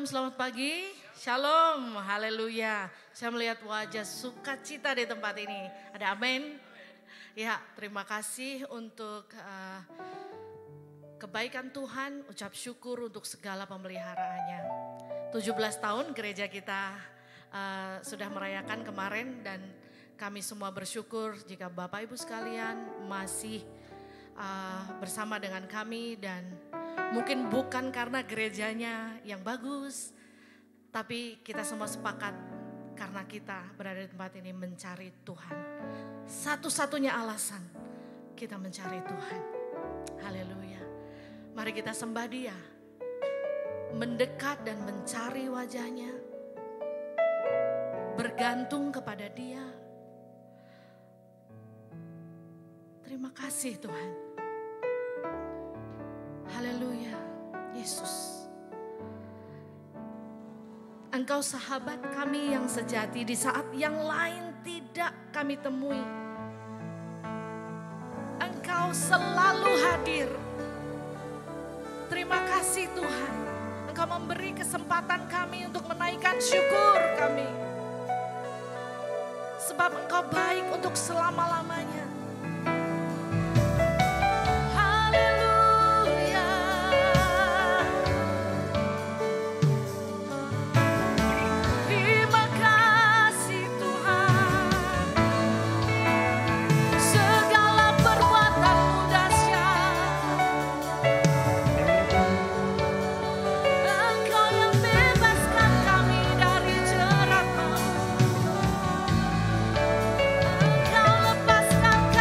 selamat pagi. Shalom, haleluya. Saya melihat wajah sukacita di tempat ini. Ada amin? Ya, terima kasih untuk kebaikan Tuhan. Ucap syukur untuk segala pemeliharaannya. 17 tahun gereja kita sudah merayakan kemarin dan kami semua bersyukur jika Bapak Ibu sekalian masih bersama dengan kami dan mungkin bukan karena gerejanya yang bagus, tapi kita semua sepakat karena kita berada di tempat ini mencari Tuhan. Satu-satunya alasan kita mencari Tuhan. Haleluya. Mari kita sembah Dia, mendekat dan mencari wajahnya, bergantung kepada Dia. Terima kasih Tuhan. Haleluya, Yesus. Engkau sahabat kami yang sejati di saat yang lain tidak kami temui. Engkau selalu hadir. Terima kasih Tuhan. Engkau memberi kesempatan kami untuk menaikkan syukur kami. Sebab Engkau baik untuk selama-lamanya. Lepaskan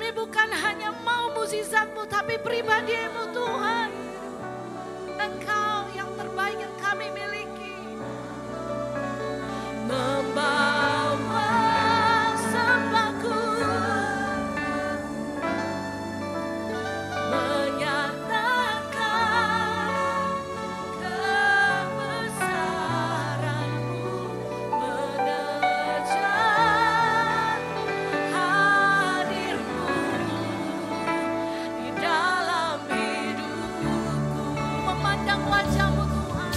Kami bukan hanya mau mukjizat-Mu, tapi pribadi-Mu Tuhan. Engkau yang terbaik yang kami miliki. Membawa sembahku, menyatakan kebesaran-Mu, mengejar hadir-Mu di dalam hidupku, memandang wajah-Mu Tuhan.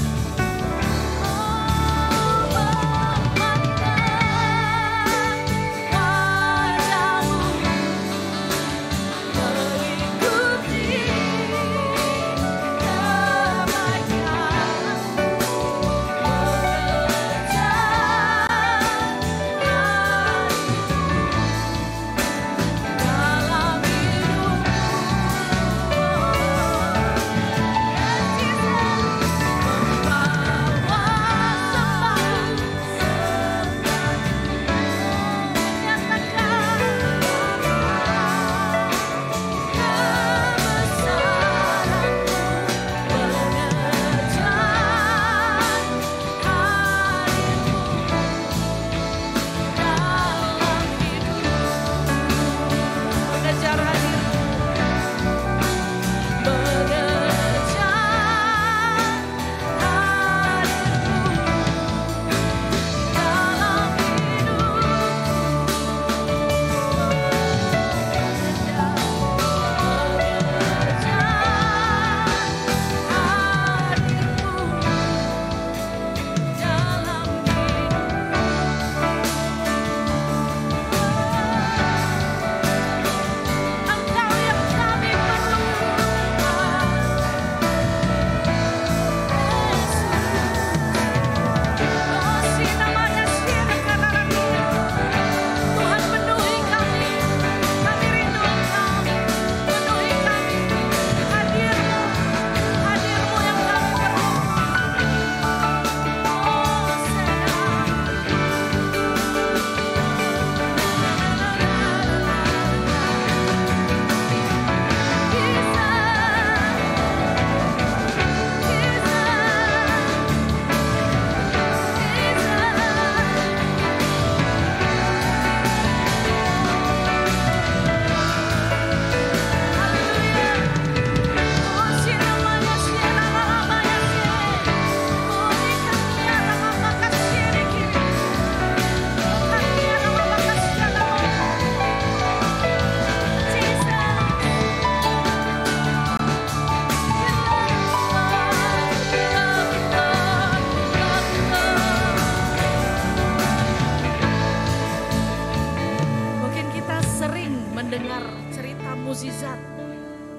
Mendengar cerita mukjizat,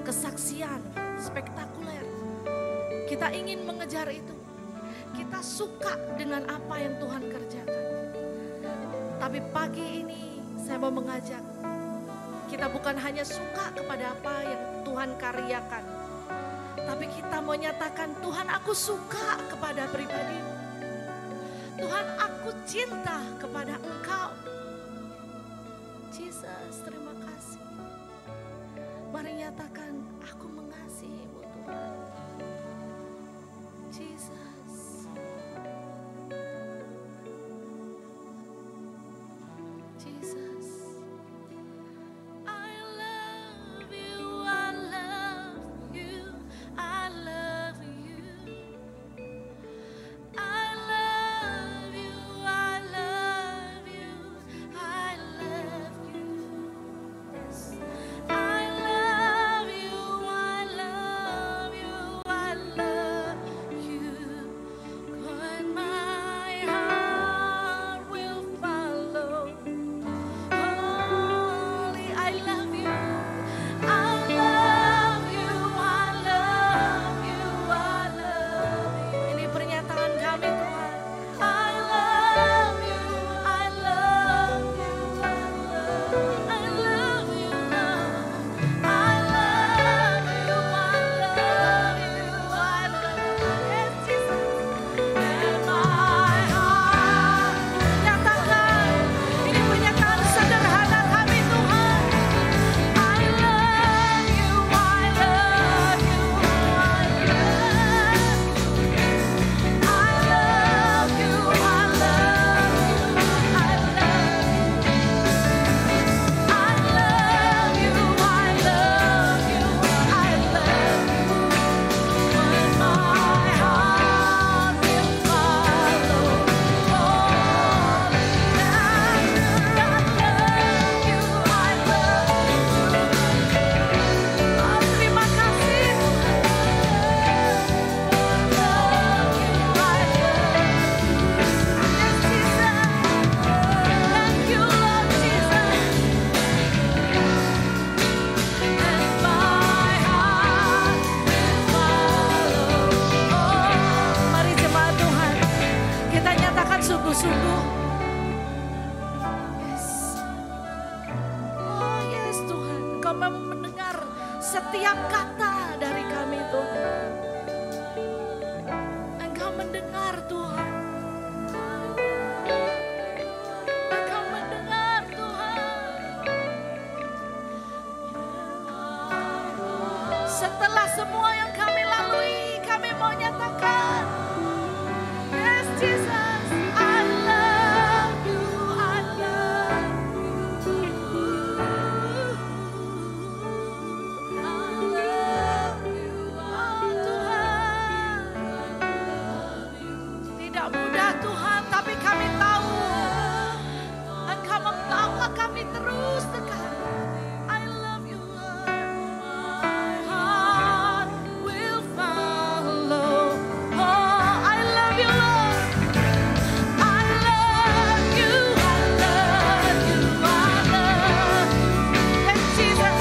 kesaksian spektakuler. Kita ingin mengejar itu. Kita suka dengan apa yang Tuhan kerjakan. Tapi pagi ini saya mau mengajak, kita bukan hanya suka kepada apa yang Tuhan karyakan, tapi kita mau nyatakan, Tuhan aku suka kepada pribadi-Mu. Tuhan aku cinta kepada Engkau. Jesus, terima kasih. Mari nyatakan, aku mengasihi-Mu Tuhan. Jesus. Jesus. I love you, I love you, I love you. I love you, I love you, I love you. Yes. I love you, I love you, I love you. setiap kata dari kami Tuhan. Engkau mendengar Tuhan. Engkau mendengar Tuhan. Setelah semua yang kami lalui, kami mau nyatakan, yes Jesus, I love you, I love you. I love you, oh Tuhan. Tidak mudah Tuhan, tapi kami tahu Engkau membawa kami terus dekat. I love you, Lord. My heart will follow. Oh, I love you, Lord. I love you, I love you, I love you. Yes, Jesus.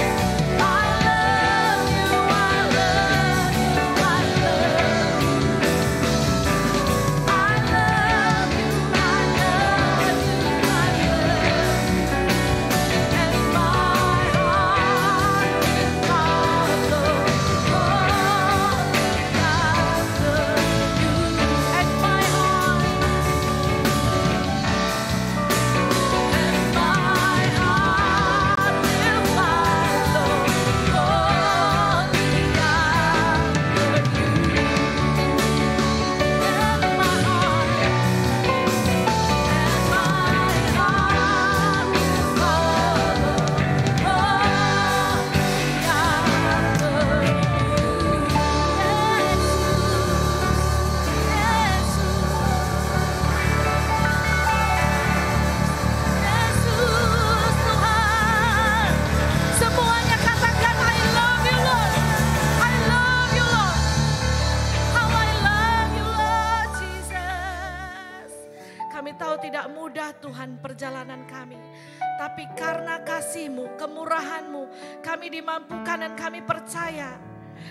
I love you, I love you, I love you. I love you, I love you, I love you. And my heart will follow. Oh, after you. And my heart. And my heart will follow. Only after you. And my heart. And my heart will follow. Only after Yesus, Tuhan. Semuanya katakan, I love you, Lord. I love you, Lord. How I love you, Lord Jesus. Kami tahu tidak mudah Tuhan perjalanan kami. Tapi karena kasih-Mu, kemurahan-Mu, kami dimampukan dan kami percaya.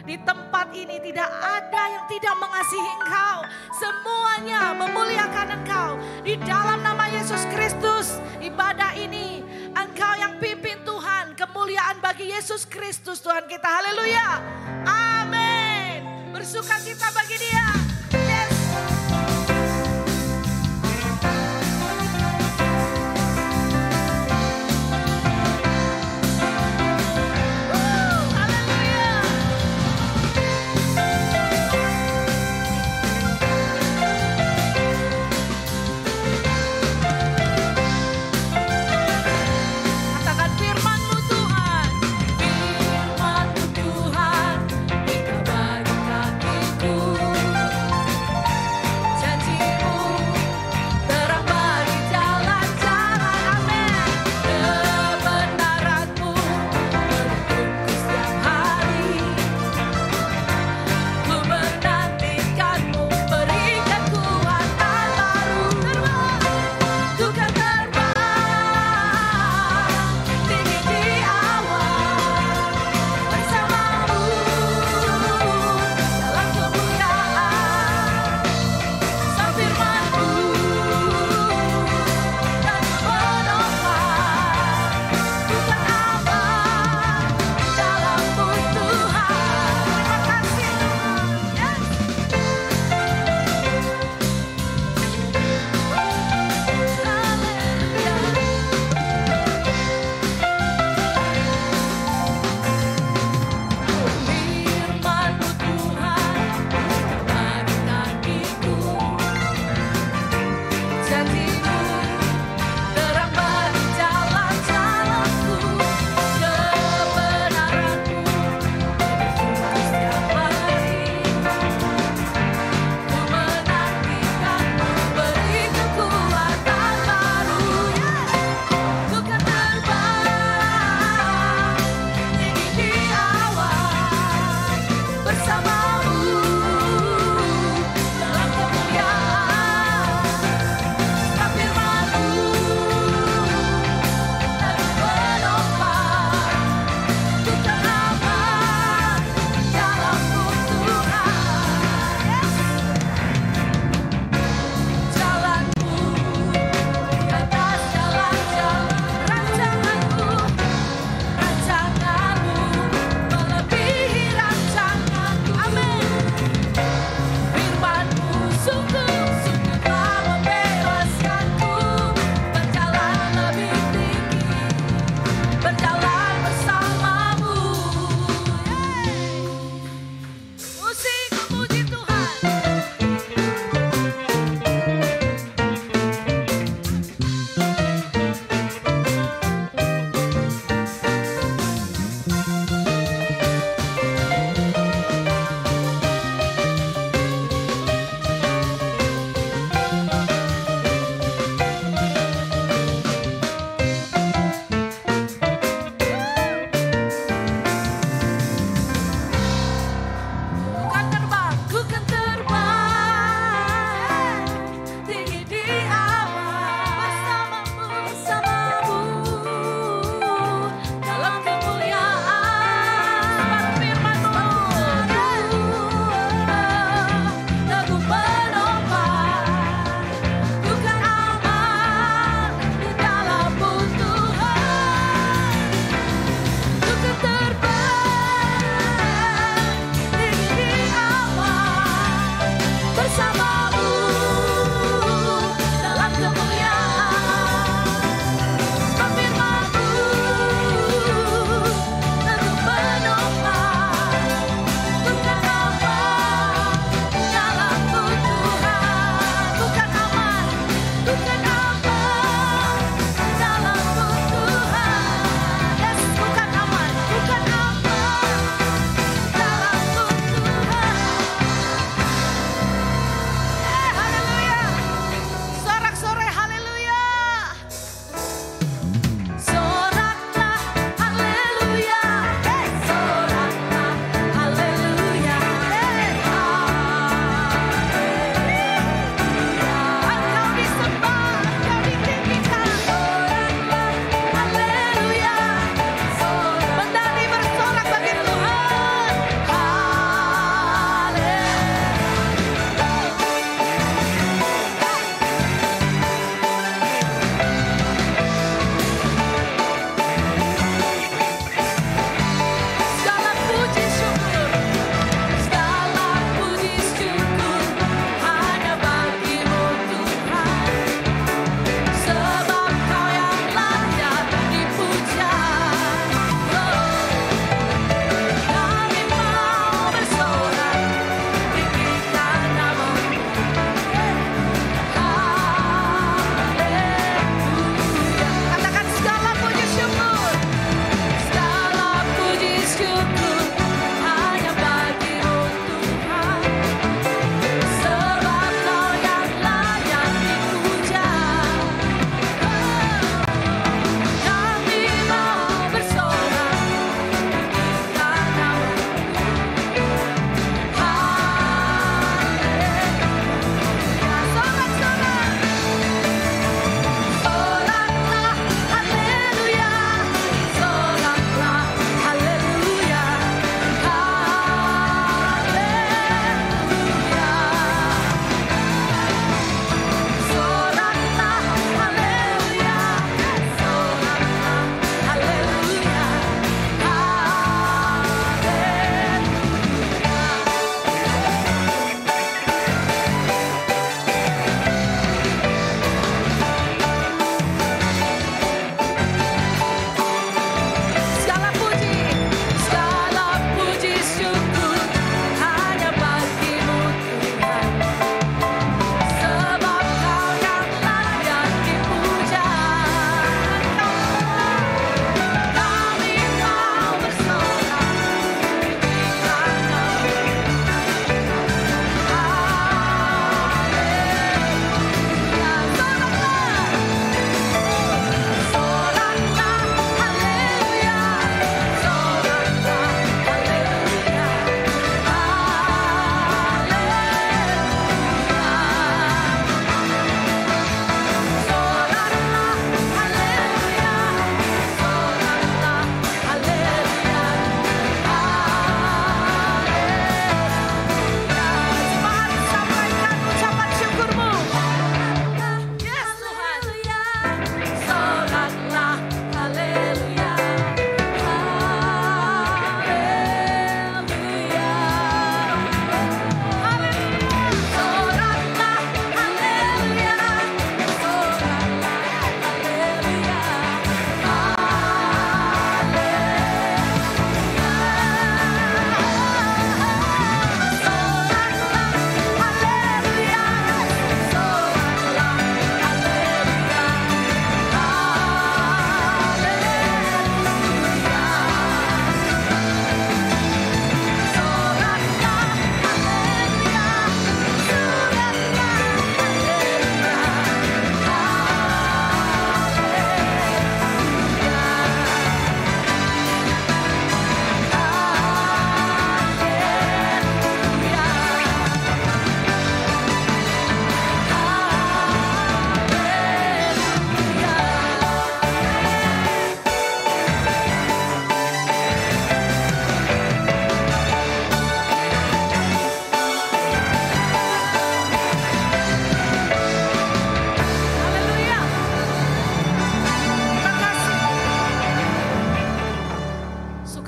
Di tempat ini tidak ada yang tidak mengasihi Engkau. Semuanya memuliakan Engkau. Di dalam nama Yesus Kristus, ibadah ini Engkau yang pimpin Tuhan. Kemuliaan bagi Yesus Kristus Tuhan kita. Haleluya. Amin. Bersukacita bagi Dia. Yes. Haleluya. Katakan firman-Mu Tuhan. Firman-Mu Tuhan, kita bagi kakiku.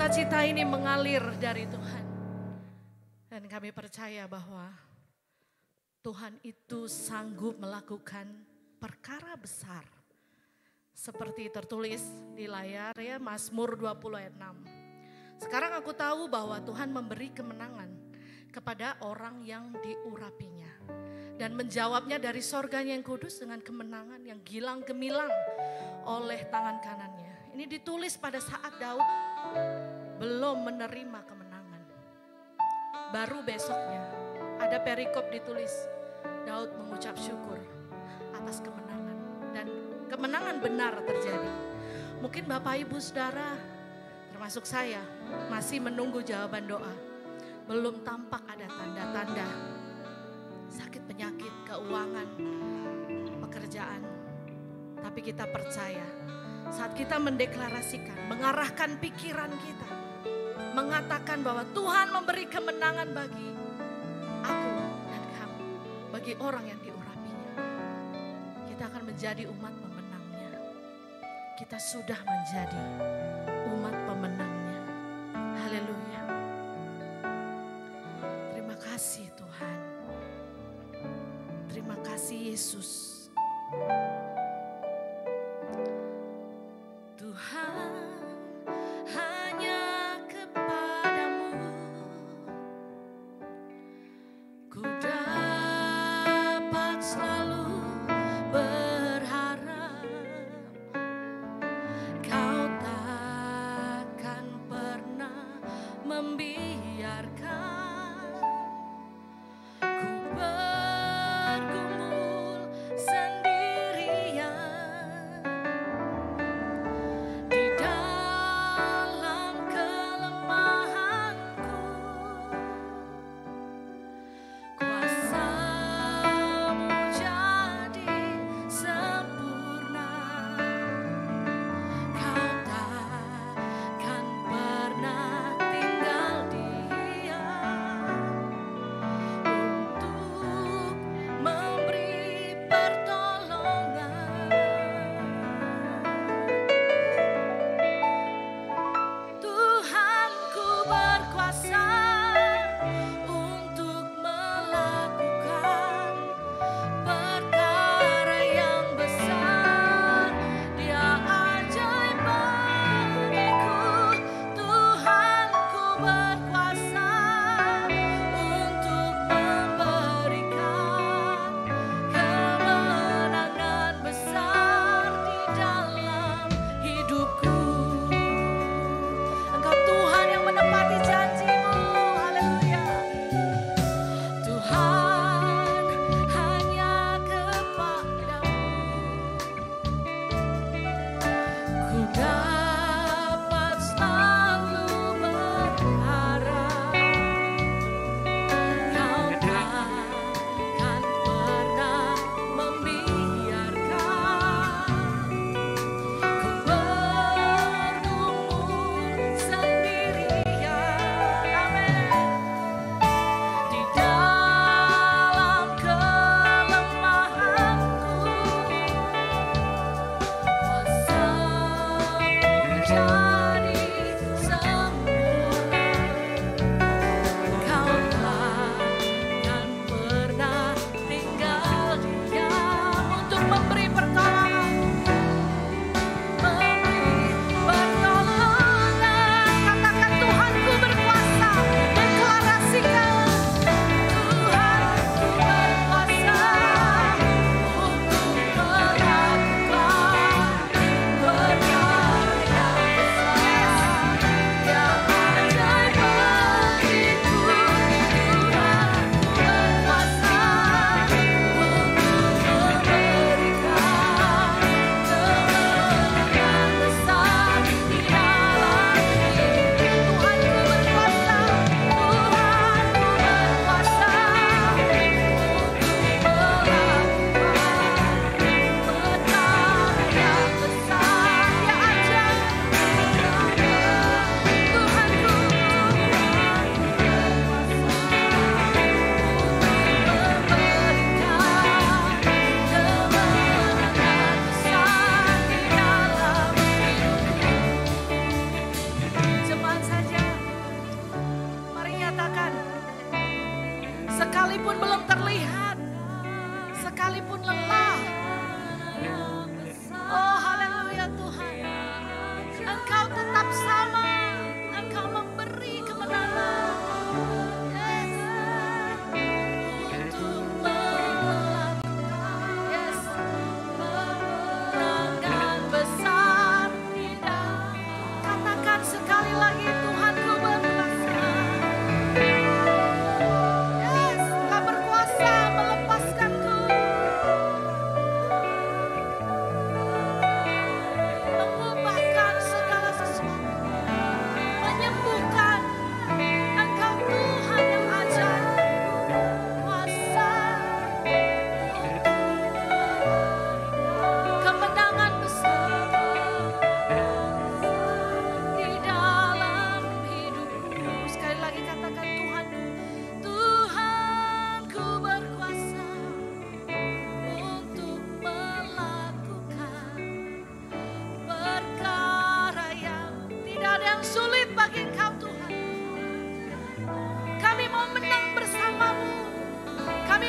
sukacita ini mengalir dari Tuhan. Dan kami percaya bahwa Tuhan itu sanggup melakukan perkara besar. Seperti tertulis di layar ya, Mazmur 20 ayat 6. Sekarang aku tahu bahwa Tuhan memberi kemenangan kepada orang yang diurapinya. Dan menjawabnya dari sorganya yang kudus dengan kemenangan yang gilang gemilang oleh tangan kanannya. Ini ditulis pada saat Daud belum menerima kemenangan. Baru besoknya ada perikop ditulis, Daud mengucap syukur atas kemenangan. Dan kemenangan benar terjadi. Mungkin Bapak Ibu Saudara termasuk saya masih menunggu jawaban doa. Belum tampak ada tanda-tanda sakit, penyakit, keuangan, pekerjaan. Tapi kita percaya saat kita mendeklarasikan, mengarahkan pikiran kita, mengatakan bahwa Tuhan memberi kemenangan bagi aku dan kamu, bagi orang yang diurapinya. Kita akan menjadi umat pemenangnya. Kita sudah menjadi umat pemenangnya. Haleluya. Terima kasih Tuhan. Terima kasih Yesus. Tuhan, hanya kepadamu ku dapat selalu berharap. Kau takkan pernah membiarkan ku bergumul sendirian di dalam kelemahanku. Kuasa-Mu jadi sempurna. Kau takkan pernah tinggal diam.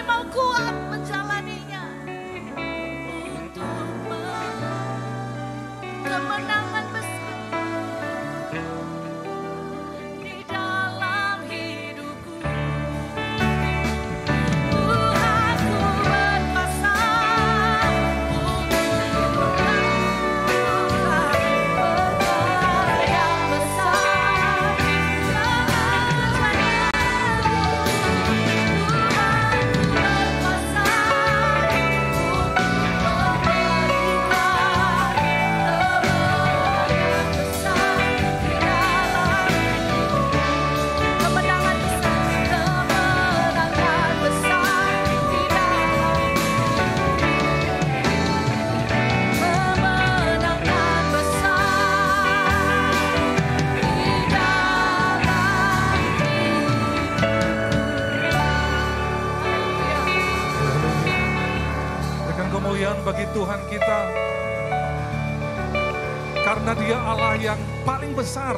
mau kuat menjalaninya. Untuk kemenangan besar di dalam hidupku. Tuhanku berkuasa untuk melakukan perkara yang besar dalam kehidupanku. Tuhanku berkuasa untuk memberikan kemenangan besar di dalam kemenangan besar di dalam kemenangan besar di dalam Berikan kemuliaan bagi Tuhan kita. Karena Dia Allah yang paling besar.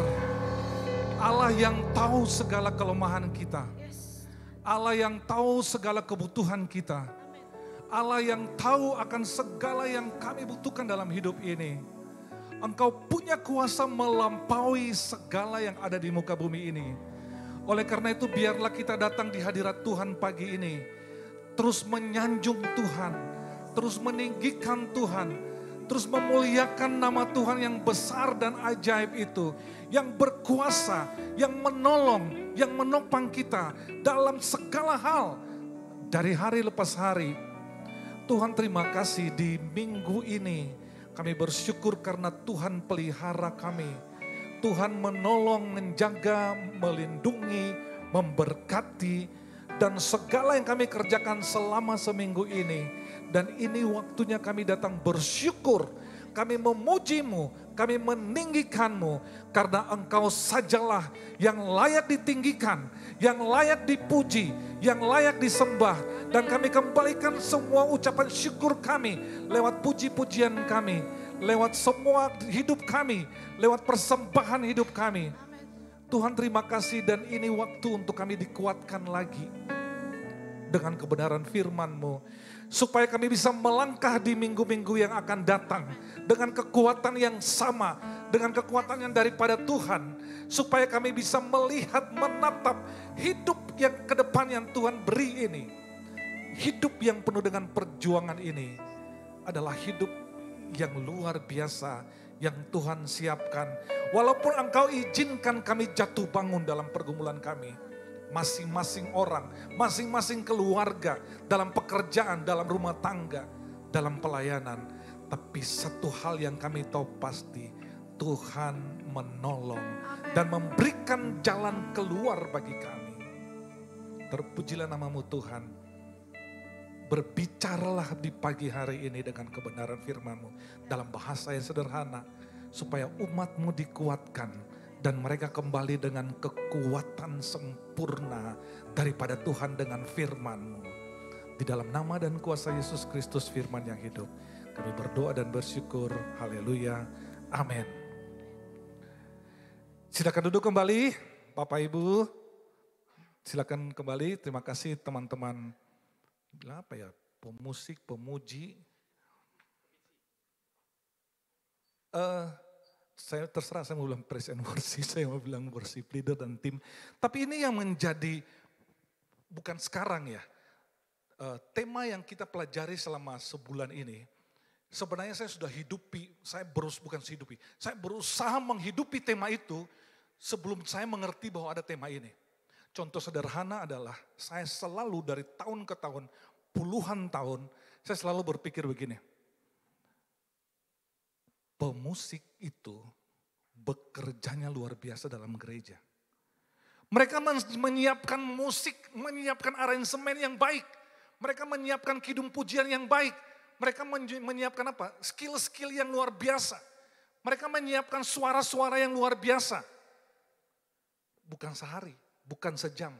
Allah yang tahu segala kelemahan kita. Allah yang tahu segala kebutuhan kita. Allah yang tahu akan segala yang kami butuhkan dalam hidup ini. Engkau punya kuasa melampaui segala yang ada di muka bumi ini. Oleh karena itu biarlah kita datang di hadirat Tuhan pagi ini. Terus menyanjung Tuhan. Terus meninggikan Tuhan. Terus memuliakan nama Tuhan yang besar dan ajaib itu. Yang berkuasa, yang menolong, yang menopang kita dalam segala hal. Dari hari lepas hari. Tuhan terima kasih di minggu ini. Kami bersyukur karena Tuhan pelihara kami. Tuhan menolong, menjaga, melindungi, memberkati. Dan segala yang kami kerjakan selama seminggu ini. Dan ini waktunya kami datang bersyukur. Kami memuji-Mu, kami meninggikan-Mu. Karena Engkau sajalah yang layak ditinggikan, yang layak dipuji, yang layak disembah. Dan kami kembalikan semua ucapan syukur kami lewat puji-pujian kami. Lewat semua hidup kami, lewat persembahan hidup kami. Tuhan terima kasih dan ini waktu untuk kami dikuatkan lagi. Dengan kebenaran firman-Mu. Supaya kami bisa melangkah di minggu-minggu yang akan datang. Dengan kekuatan yang sama. Dengan kekuatan yang daripada Tuhan. Supaya kami bisa melihat, menatap hidup yang ke depan yang Tuhan beri ini. Hidup yang penuh dengan perjuangan ini. Adalah hidup yang luar biasa. Yang Tuhan siapkan. Walaupun Engkau izinkan kami jatuh bangun dalam pergumulan kami. Masing-masing orang, masing-masing keluarga, dalam pekerjaan, dalam rumah tangga, dalam pelayanan. Tapi satu hal yang kami tahu pasti, Tuhan menolong dan memberikan jalan keluar bagi kami. Terpujilah nama-Mu Tuhan. Berbicaralah di pagi hari ini dengan kebenaran firman-Mu dalam bahasa yang sederhana. Supaya umat-Mu dikuatkan. Dan mereka kembali dengan kekuatan sempurna daripada Tuhan dengan firman-Mu. Di dalam nama dan kuasa Yesus Kristus firman yang hidup. Kami berdoa dan bersyukur. Haleluya. Amin. Silakan duduk kembali Bapak Ibu. Silakan kembali. Terima kasih teman-teman. Apa ya? Pemusik, pemuji. Saya terserah, saya mau bilang praise and worship, saya mau bilang worship leader dan tim. Tapi ini yang menjadi, bukan sekarang ya, tema yang kita pelajari selama sebulan ini. Sebenarnya saya sudah hidupi, saya berusaha menghidupi tema itu sebelum saya mengerti bahwa ada tema ini. Contoh sederhana adalah saya selalu dari tahun ke tahun, puluhan tahun, saya selalu berpikir begini. Pemusik itu bekerjanya luar biasa dalam gereja. Mereka menyiapkan musik, menyiapkan aransemen yang baik. Mereka menyiapkan kidung pujian yang baik. Mereka menyiapkan apa? Skill-skill yang luar biasa. Mereka menyiapkan suara-suara yang luar biasa. Bukan sehari, bukan sejam.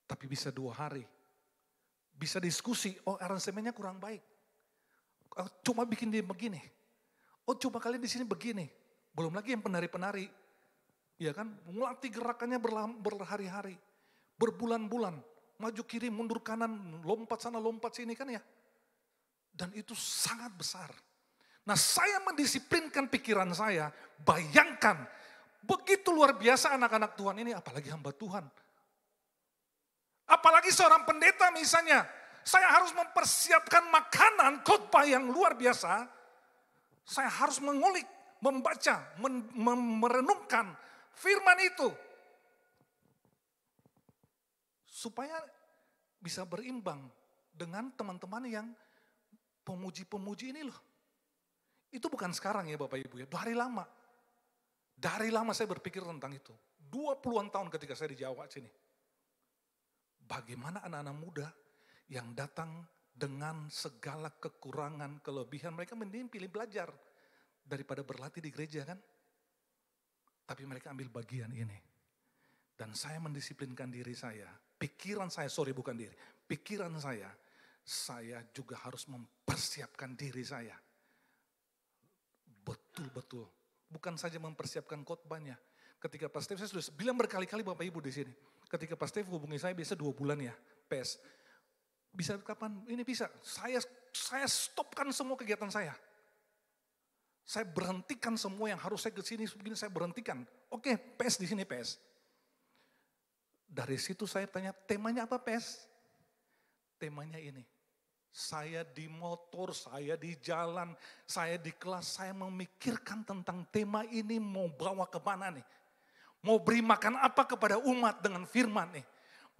Tapi bisa 2 hari. Bisa diskusi, oh aransemennya kurang baik. Cuma bikin dia begini. Oh coba kalian di sini begini. Belum lagi yang penari-penari. Ya kan, melatih gerakannya berhari-hari. Berbulan-bulan. maju kiri, mundur kanan, lompat sana, lompat sini kan ya. Dan itu sangat besar. Nah, saya mendisiplinkan pikiran saya, bayangkan begitu luar biasa anak-anak Tuhan ini, apalagi hamba Tuhan. Apalagi seorang pendeta misalnya, saya harus mempersiapkan makanan khotbah yang luar biasa. Saya harus mengulik, membaca, merenungkan firman itu. Supaya bisa berimbang dengan teman-teman yang pemuji-pemuji ini loh. Itu bukan sekarang ya Bapak Ibu ya, dari lama. Dari lama saya berpikir tentang itu. 20-an tahun ketika saya di Jawa sini. Bagaimana anak-anak muda yang datang dengan segala kekurangan, kelebihan. Mereka mending pilih belajar daripada berlatih di gereja kan. Tapi mereka ambil bagian ini. Dan saya mendisiplinkan diri saya. Pikiran saya juga harus mempersiapkan diri saya. Betul-betul. Bukan saja mempersiapkan khotbahnya. Ketika Pak Steve, saya sudah bilang berkali-kali Bapak Ibu di sini. Ketika Pak Steve hubungi saya biasa 2 bulan ya, PES. Bisa kapan? Ini bisa. Saya stopkan semua kegiatan saya. Saya berhentikan semua yang harus saya ke sini, begini saya berhentikan. Oke, PES di sini PES. Dari situ saya tanya, temanya apa PES? Temanya ini. Saya di motor, saya di jalan, saya di kelas, saya memikirkan tentang tema ini mau bawa kemana nih. Mau beri makan apa kepada umat dengan firman nih.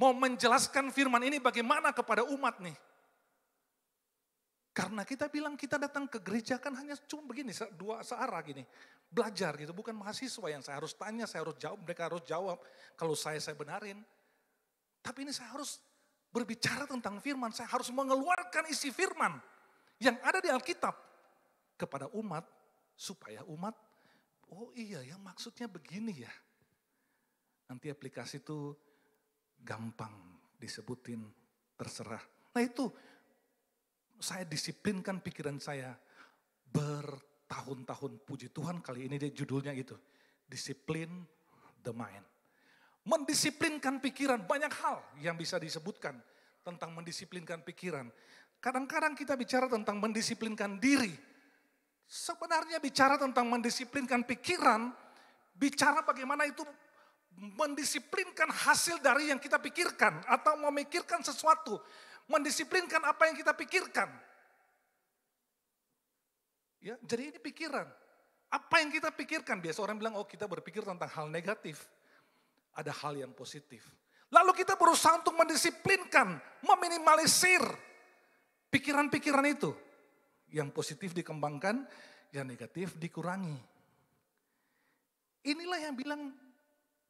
Mau menjelaskan firman ini bagaimana kepada umat nih. Karena kita bilang kita datang ke gereja kan hanya cuma begini, dua searah gini. Belajar gitu, bukan mahasiswa yang saya harus tanya, saya harus jawab, mereka harus jawab. Kalau saya benarin. Tapi ini saya harus berbicara tentang firman, saya harus mengeluarkan isi firman yang ada di Alkitab kepada umat, supaya umat, oh iya ya maksudnya begini ya. Nanti aplikasi itu gampang disebutin, terserah. Nah itu, saya disiplinkan pikiran saya bertahun-tahun, puji Tuhan kali ini dia judulnya itu, Discipline the Mind. Mendisiplinkan pikiran, banyak hal yang bisa disebutkan tentang mendisiplinkan pikiran. Kadang-kadang kita bicara tentang mendisiplinkan diri. Sebenarnya bicara tentang mendisiplinkan pikiran, bicara bagaimana itu mendisiplinkan hasil dari yang kita pikirkan. Atau memikirkan sesuatu, mendisiplinkan apa yang kita pikirkan. Ya, jadi ini pikiran. Apa yang kita pikirkan, biasa orang bilang, oh kita berpikir tentang hal negatif. Ada hal yang positif. Lalu kita berusaha untuk mendisiplinkan, meminimalisir pikiran-pikiran itu. Yang positif dikembangkan, yang negatif dikurangi. Inilah yang bilang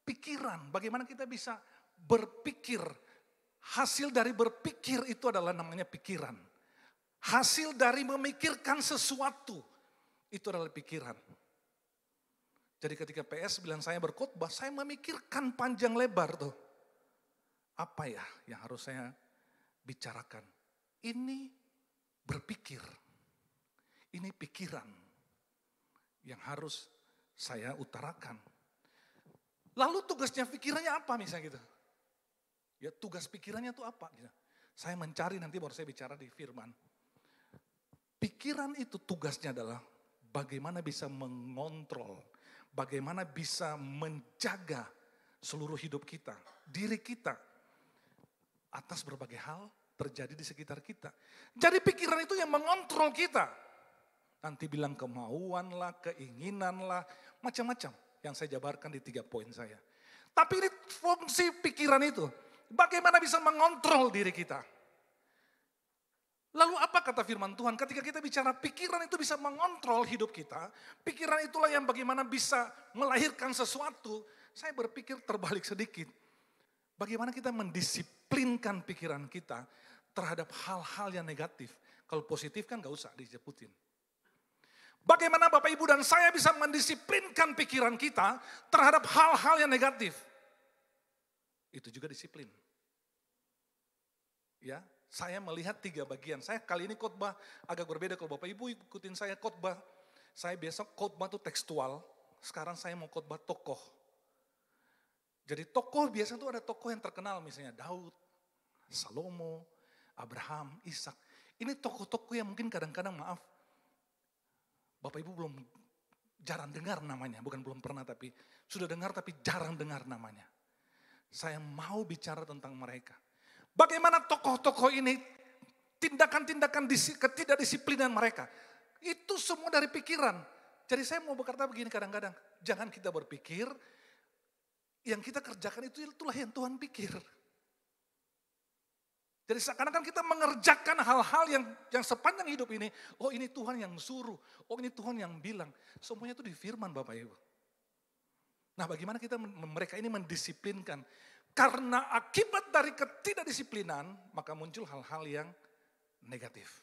pikiran, bagaimana kita bisa berpikir. Hasil dari berpikir itu adalah namanya pikiran. Hasil dari memikirkan sesuatu, itu adalah pikiran. Jadi ketika PS bilang saya berkhotbah, saya memikirkan panjang lebar tuh. Apa ya yang harus saya bicarakan? Ini berpikir. Ini pikiran yang harus saya utarakan. Lalu tugasnya pikirannya apa misalnya gitu? Ya tugas pikirannya itu apa? Gitu. Saya mencari nanti baru saya bicara di firman. Pikiran itu tugasnya adalah bagaimana bisa mengontrol, bagaimana bisa menjaga seluruh hidup kita, diri kita, atas berbagai hal terjadi di sekitar kita. Jadi pikiran itu yang mengontrol kita. Nanti bilang kemauan lah, keinginan lah, macam-macam yang saya jabarkan di 3 poin saya. Tapi ini fungsi pikiran itu, bagaimana bisa mengontrol diri kita. Lalu apa kata firman Tuhan? Ketika kita bicara pikiran itu bisa mengontrol hidup kita, pikiran itulah yang bagaimana bisa melahirkan sesuatu. Saya berpikir terbalik sedikit. Bagaimana kita mendisiplinkan pikiran kita terhadap hal-hal yang negatif. Kalau positif kan gak usah disebutin. Bagaimana Bapak Ibu dan saya bisa mendisiplinkan pikiran kita terhadap hal-hal yang negatif. Itu juga disiplin. Ya, saya melihat 3 bagian. Saya kali ini khotbah agak berbeda kalau Bapak Ibu ikutin saya khotbah. Saya biasa khotbah itu tekstual. Sekarang saya mau khotbah tokoh. Jadi tokoh biasa tuh ada tokoh yang terkenal misalnya Daud, Salomo, Abraham, Ishak. Ini tokoh-tokoh yang mungkin kadang-kadang maaf, Bapak Ibu jarang dengar namanya, bukan belum pernah tapi sudah dengar tapi jarang dengar namanya. Saya mau bicara tentang mereka. Bagaimana tokoh-tokoh ini, tindakan-tindakan ketidakdisiplinan mereka. Itu semua dari pikiran. Jadi saya mau berkata begini kadang-kadang, jangan kita berpikir, yang kita kerjakan itulah yang Tuhan pikir. Jadi seakan-akan kita mengerjakan hal-hal yang sepanjang hidup ini, oh ini Tuhan yang suruh, oh ini Tuhan yang bilang. Semuanya itu di firman Bapak Ibu. Nah bagaimana mereka ini mendisiplinkan. Karena akibat dari ketidakdisiplinan, maka muncul hal-hal yang negatif.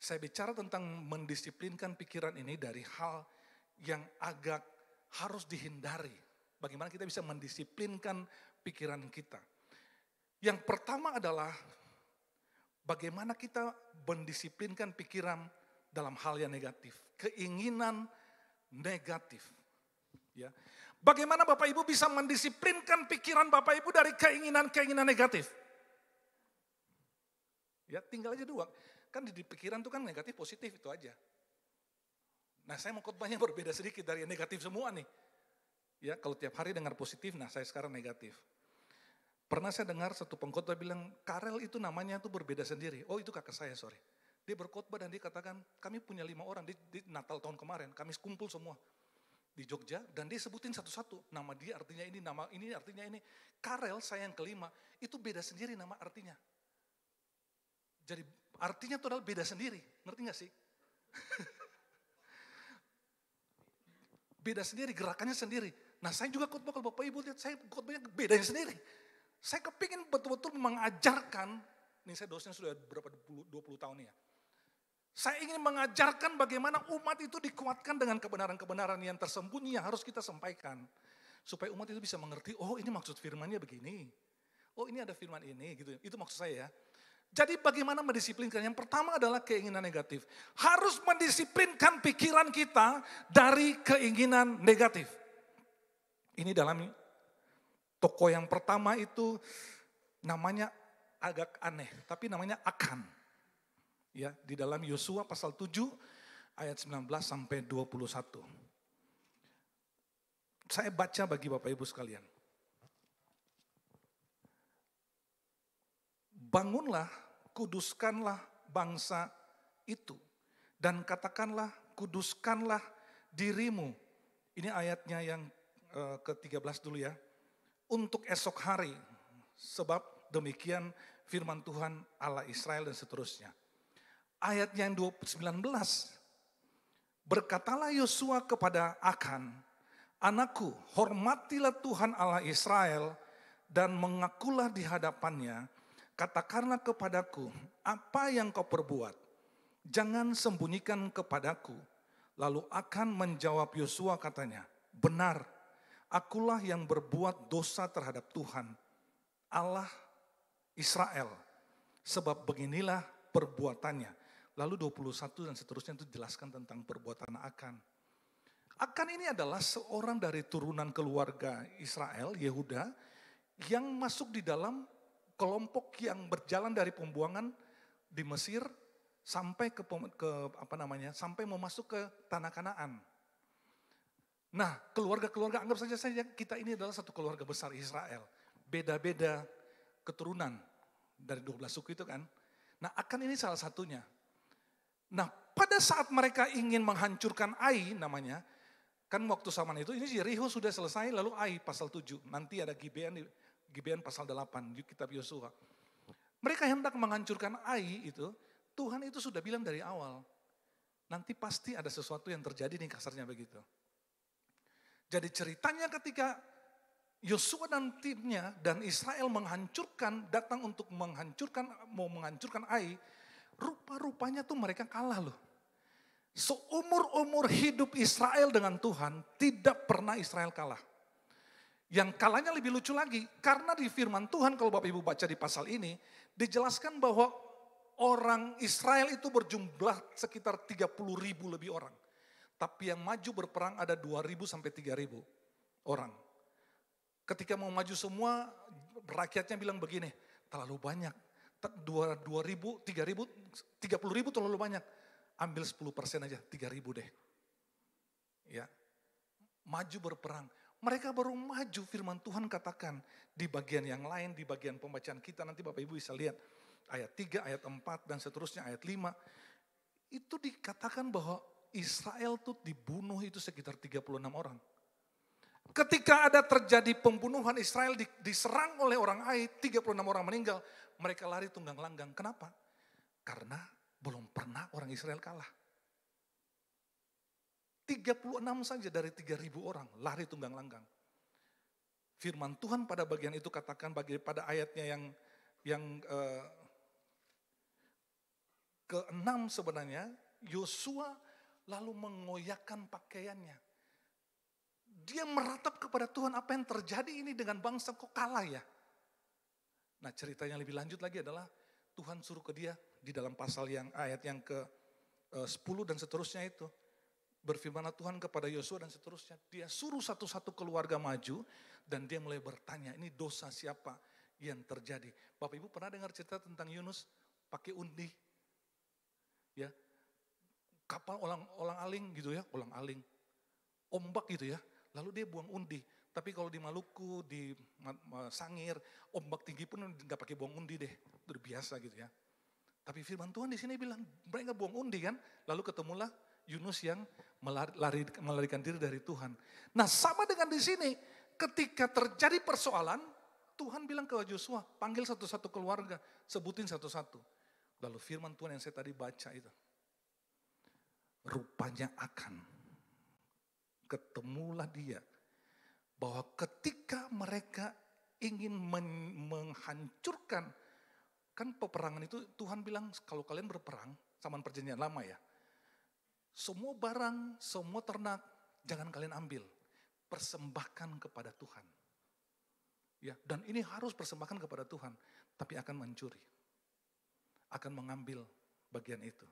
Saya bicara tentang mendisiplinkan pikiran ini dari hal yang agak harus dihindari. Bagaimana kita bisa mendisiplinkan pikiran kita. Yang pertama adalah bagaimana kita mendisiplinkan pikiran dalam hal yang negatif. Keinginan negatif. Ya. Bagaimana Bapak Ibu bisa mendisiplinkan pikiran Bapak Ibu dari keinginan-keinginan negatif? Ya, tinggal aja dua. Kan di pikiran itu kan negatif positif itu aja. Nah saya mau khotbahnya berbeda sedikit dari yang negatif semua nih. Ya kalau tiap hari dengar positif, nah saya sekarang negatif. Pernah saya dengar satu pengkhotbah bilang, Karel itu namanya tuh berbeda sendiri. Oh itu kakak saya, sorry. Dia berkhotbah dan dia katakan, kami punya 5 orang di Natal tahun kemarin, kami kumpul semua di Jogja dan dia sebutin satu-satu. Nama dia artinya ini, nama ini artinya ini. Karel saya yang kelima, itu beda sendiri nama artinya. Jadi artinya itu adalah beda sendiri, ngerti gak sih? Beda sendiri, gerakannya sendiri. Nah saya juga khotbah, kalau Bapak Ibu lihat, saya khotbahnya bedanya sendiri. Saya kepingin betul-betul mengajarkan, ini saya dosen sudah berapa 20 tahun ya. Saya ingin mengajarkan bagaimana umat itu dikuatkan dengan kebenaran-kebenaran yang tersembunyi yang harus kita sampaikan. Supaya umat itu bisa mengerti, oh ini maksud firmannya begini. Oh ini ada firman ini gitu. Itu maksud saya ya. Jadi bagaimana mendisiplinkan? Yang pertama adalah keinginan negatif. Harus mendisiplinkan pikiran kita dari keinginan negatif. Ini dalam tokoh yang pertama itu namanya agak aneh, tapi namanya Akan. Ya, di dalam Yosua pasal 7 ayat 19 sampai 21. Saya baca bagi Bapak Ibu sekalian. Bangunlah, kuduskanlah bangsa itu dan katakanlah, kuduskanlah dirimu. Ini ayatnya yang ke-13 dulu ya. Untuk esok hari, sebab demikian firman Tuhan Allah Israel dan seterusnya. Ayat yang 19, berkatalah Yosua kepada Akan, anakku, hormatilah Tuhan Allah Israel dan mengakulah di hadapannya, katakanlah kepadaku, apa yang kau perbuat, jangan sembunyikan kepadaku. Lalu Akan menjawab Yosua katanya, benar, akulah yang berbuat dosa terhadap Tuhan, Allah Israel, sebab beginilah perbuatannya. Lalu 21 dan seterusnya itu jelaskan tentang perbuatan Akan. Akan ini adalah seorang dari turunan keluarga Israel, Yehuda, yang masuk di dalam kelompok yang berjalan dari pembuangan di Mesir sampai sampai mau masuk ke tanah Kanaan. Nah, keluarga-keluarga anggap saja kita ini adalah satu keluarga besar Israel. Beda-beda keturunan dari 12 suku itu kan. Nah, Akan ini salah satunya. Nah, pada saat mereka ingin menghancurkan Ai namanya, kan waktu zaman itu ini Yeriko sudah selesai lalu Ai pasal 7. Nanti ada Gibeon pasal 8 di kitab Yosua. Mereka hendak menghancurkan Ai itu, Tuhan itu sudah bilang dari awal. Nanti pasti ada sesuatu yang terjadi nih, kasarnya begitu. Jadi ceritanya ketika Yosua dan timnya dan Israel datang untuk mau menghancurkan Ai, rupa-rupanya tuh mereka kalah loh. Seumur-umur hidup Israel dengan Tuhan, tidak pernah Israel kalah. Yang kalahnya lebih lucu lagi, karena di firman Tuhan kalau Bapak Ibu baca di pasal ini, dijelaskan bahwa orang Israel itu berjumlah sekitar 30.000 lebih orang. Tapi yang maju berperang ada 2.000 sampai 3.000 orang. Ketika mau maju semua, rakyatnya bilang begini, terlalu banyak. 2.000, 3.000, 30.000 terlalu banyak. Ambil 10% aja, 3.000 deh. Ya, maju berperang. Mereka baru maju, firman Tuhan katakan di bagian yang lain, di bagian pembacaan kita, nanti Bapak Ibu bisa lihat ayat 3, ayat 4 dan seterusnya ayat 5. Itu dikatakan bahwa Israel tuh dibunuh itu sekitar 36 orang. Ketika ada terjadi pembunuhan, Israel diserang oleh orang Ai, 36 orang meninggal, mereka lari tunggang langgang. Kenapa? Karena belum pernah orang Israel kalah. 36 saja dari 3.000 orang lari tunggang langgang. Firman Tuhan pada bagian itu katakan pada ayatnya yang ke-6 sebenarnya, Yosua lalu mengoyakkan pakaiannya. Dia meratap kepada Tuhan, apa yang terjadi ini dengan bangsa kok kalah ya? Nah, ceritanya lebih lanjut lagi adalah Tuhan suruh ke dia di dalam pasal ayat yang ke-10 dan seterusnya itu. Berfirmanlah Tuhan kepada Yosua dan seterusnya. Dia suruh satu-satu keluarga maju dan dia mulai bertanya, ini dosa siapa yang terjadi? Bapak Ibu pernah dengar cerita tentang Yunus pakai undi? Ya, kapal olang-aling gitu ya, olang-aling. Ombak gitu ya, lalu dia buang undi. Tapi kalau di Maluku, di Sangir, ombak tinggi pun nggak pakai buang undi deh, itu udah biasa gitu ya. Tapi firman Tuhan di sini bilang, mereka buang undi kan, lalu ketemulah Yunus yang melarikan diri dari Tuhan. Nah, sama dengan di sini, ketika terjadi persoalan, Tuhan bilang ke Yosua, panggil satu-satu keluarga, sebutin satu-satu. Lalu firman Tuhan yang saya tadi baca itu, rupanya ketemulah dia, bahwa ketika mereka ingin menghancurkan, kan peperangan itu Tuhan bilang kalau kalian berperang, zaman perjanjian lama ya, semua barang, semua ternak, jangan kalian ambil. Persembahkan kepada Tuhan. Ya, dan ini harus persembahkan kepada Tuhan. Tapi akan mencuri. Akan mengambil bagian itu.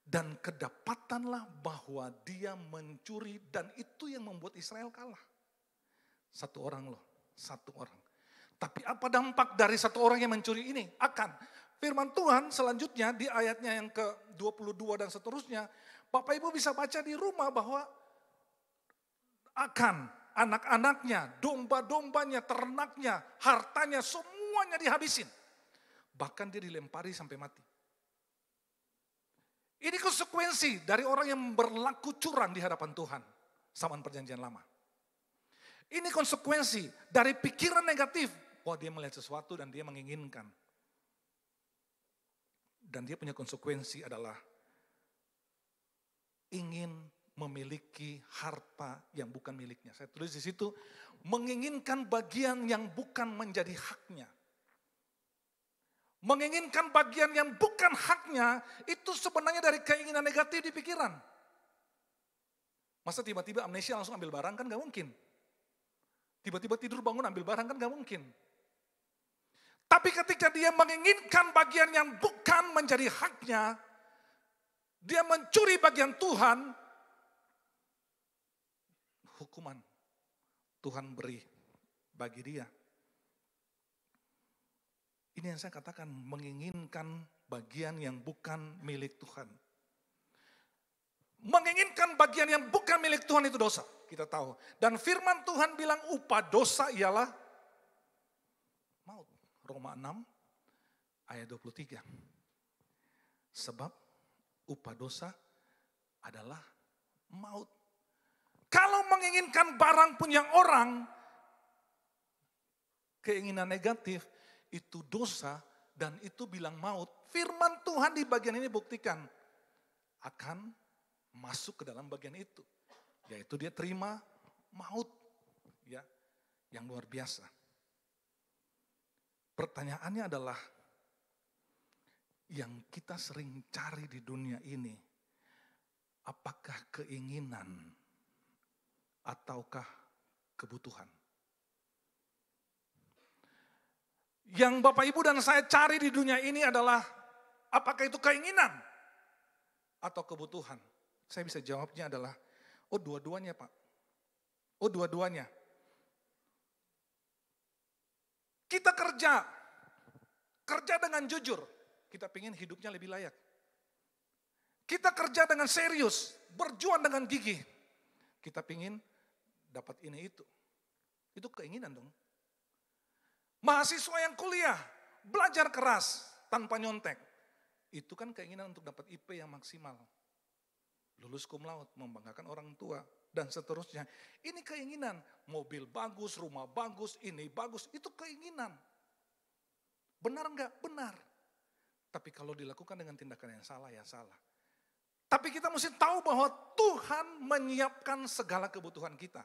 Dan kedapatanlah bahwa dia mencuri dan itu yang membuat Israel kalah. Satu orang loh, satu orang. Tapi apa dampak dari satu orang yang mencuri ini? Firman Tuhan selanjutnya di ayatnya yang ke-22 dan seterusnya, Bapak Ibu bisa baca di rumah bahwa akan anak-anaknya, domba-dombanya, ternaknya, hartanya, semuanya dihabisin. Bahkan dia dilempari sampai mati. Ini konsekuensi dari orang yang berlaku curang di hadapan Tuhan zaman perjanjian lama. Ini konsekuensi dari pikiran negatif. Wah, dia melihat sesuatu dan dia menginginkan. Dan dia punya konsekuensi adalah ingin memiliki harta yang bukan miliknya. Saya tulis di situ, menginginkan bagian yang bukan menjadi haknya. Menginginkan bagian yang bukan haknya, itu sebenarnya dari keinginan negatif di pikiran. Masa tiba-tiba amnesia langsung ambil barang, kan gak mungkin. Tiba-tiba tidur bangun ambil barang, kan gak mungkin. Tapi ketika dia menginginkan bagian yang bukan menjadi haknya, dia mencuri bagian Tuhan, hukuman Tuhan beri bagi dia. Ini yang saya katakan, menginginkan bagian yang bukan milik Tuhan. Menginginkan bagian yang bukan milik Tuhan itu dosa, kita tahu. Dan firman Tuhan bilang upah dosa ialah maut. Roma 6 ayat 23. Sebab upah dosa adalah maut. Kalau menginginkan barang punya orang, keinginan negatif, itu dosa dan itu bilang maut. Firman Tuhan di bagian ini buktikan akan masuk ke dalam bagian itu. Yaitu dia terima maut. Ya, yang luar biasa. Pertanyaannya adalah, yang kita sering cari di dunia ini, apakah keinginan ataukah kebutuhan? Yang Bapak Ibu dan saya cari di dunia ini adalah, apakah itu keinginan atau kebutuhan? Saya bisa jawabnya adalah, oh dua-duanya Pak. Oh dua-duanya. Kita kerja, kerja dengan jujur, kita pengen hidupnya lebih layak. Kita kerja dengan serius, berjuang dengan gigih. Kita pengen dapat ini itu. Itu keinginan dong. Mahasiswa yang kuliah, belajar keras tanpa nyontek. Itu kan keinginan untuk dapat IP yang maksimal. Lulus cum laude, membanggakan orang tua, dan seterusnya. Ini keinginan, mobil bagus, rumah bagus, ini bagus, itu keinginan. Benar enggak? Benar. Tapi kalau dilakukan dengan tindakan yang salah, ya salah. Tapi kita mesti tahu bahwa Tuhan menyiapkan segala kebutuhan kita.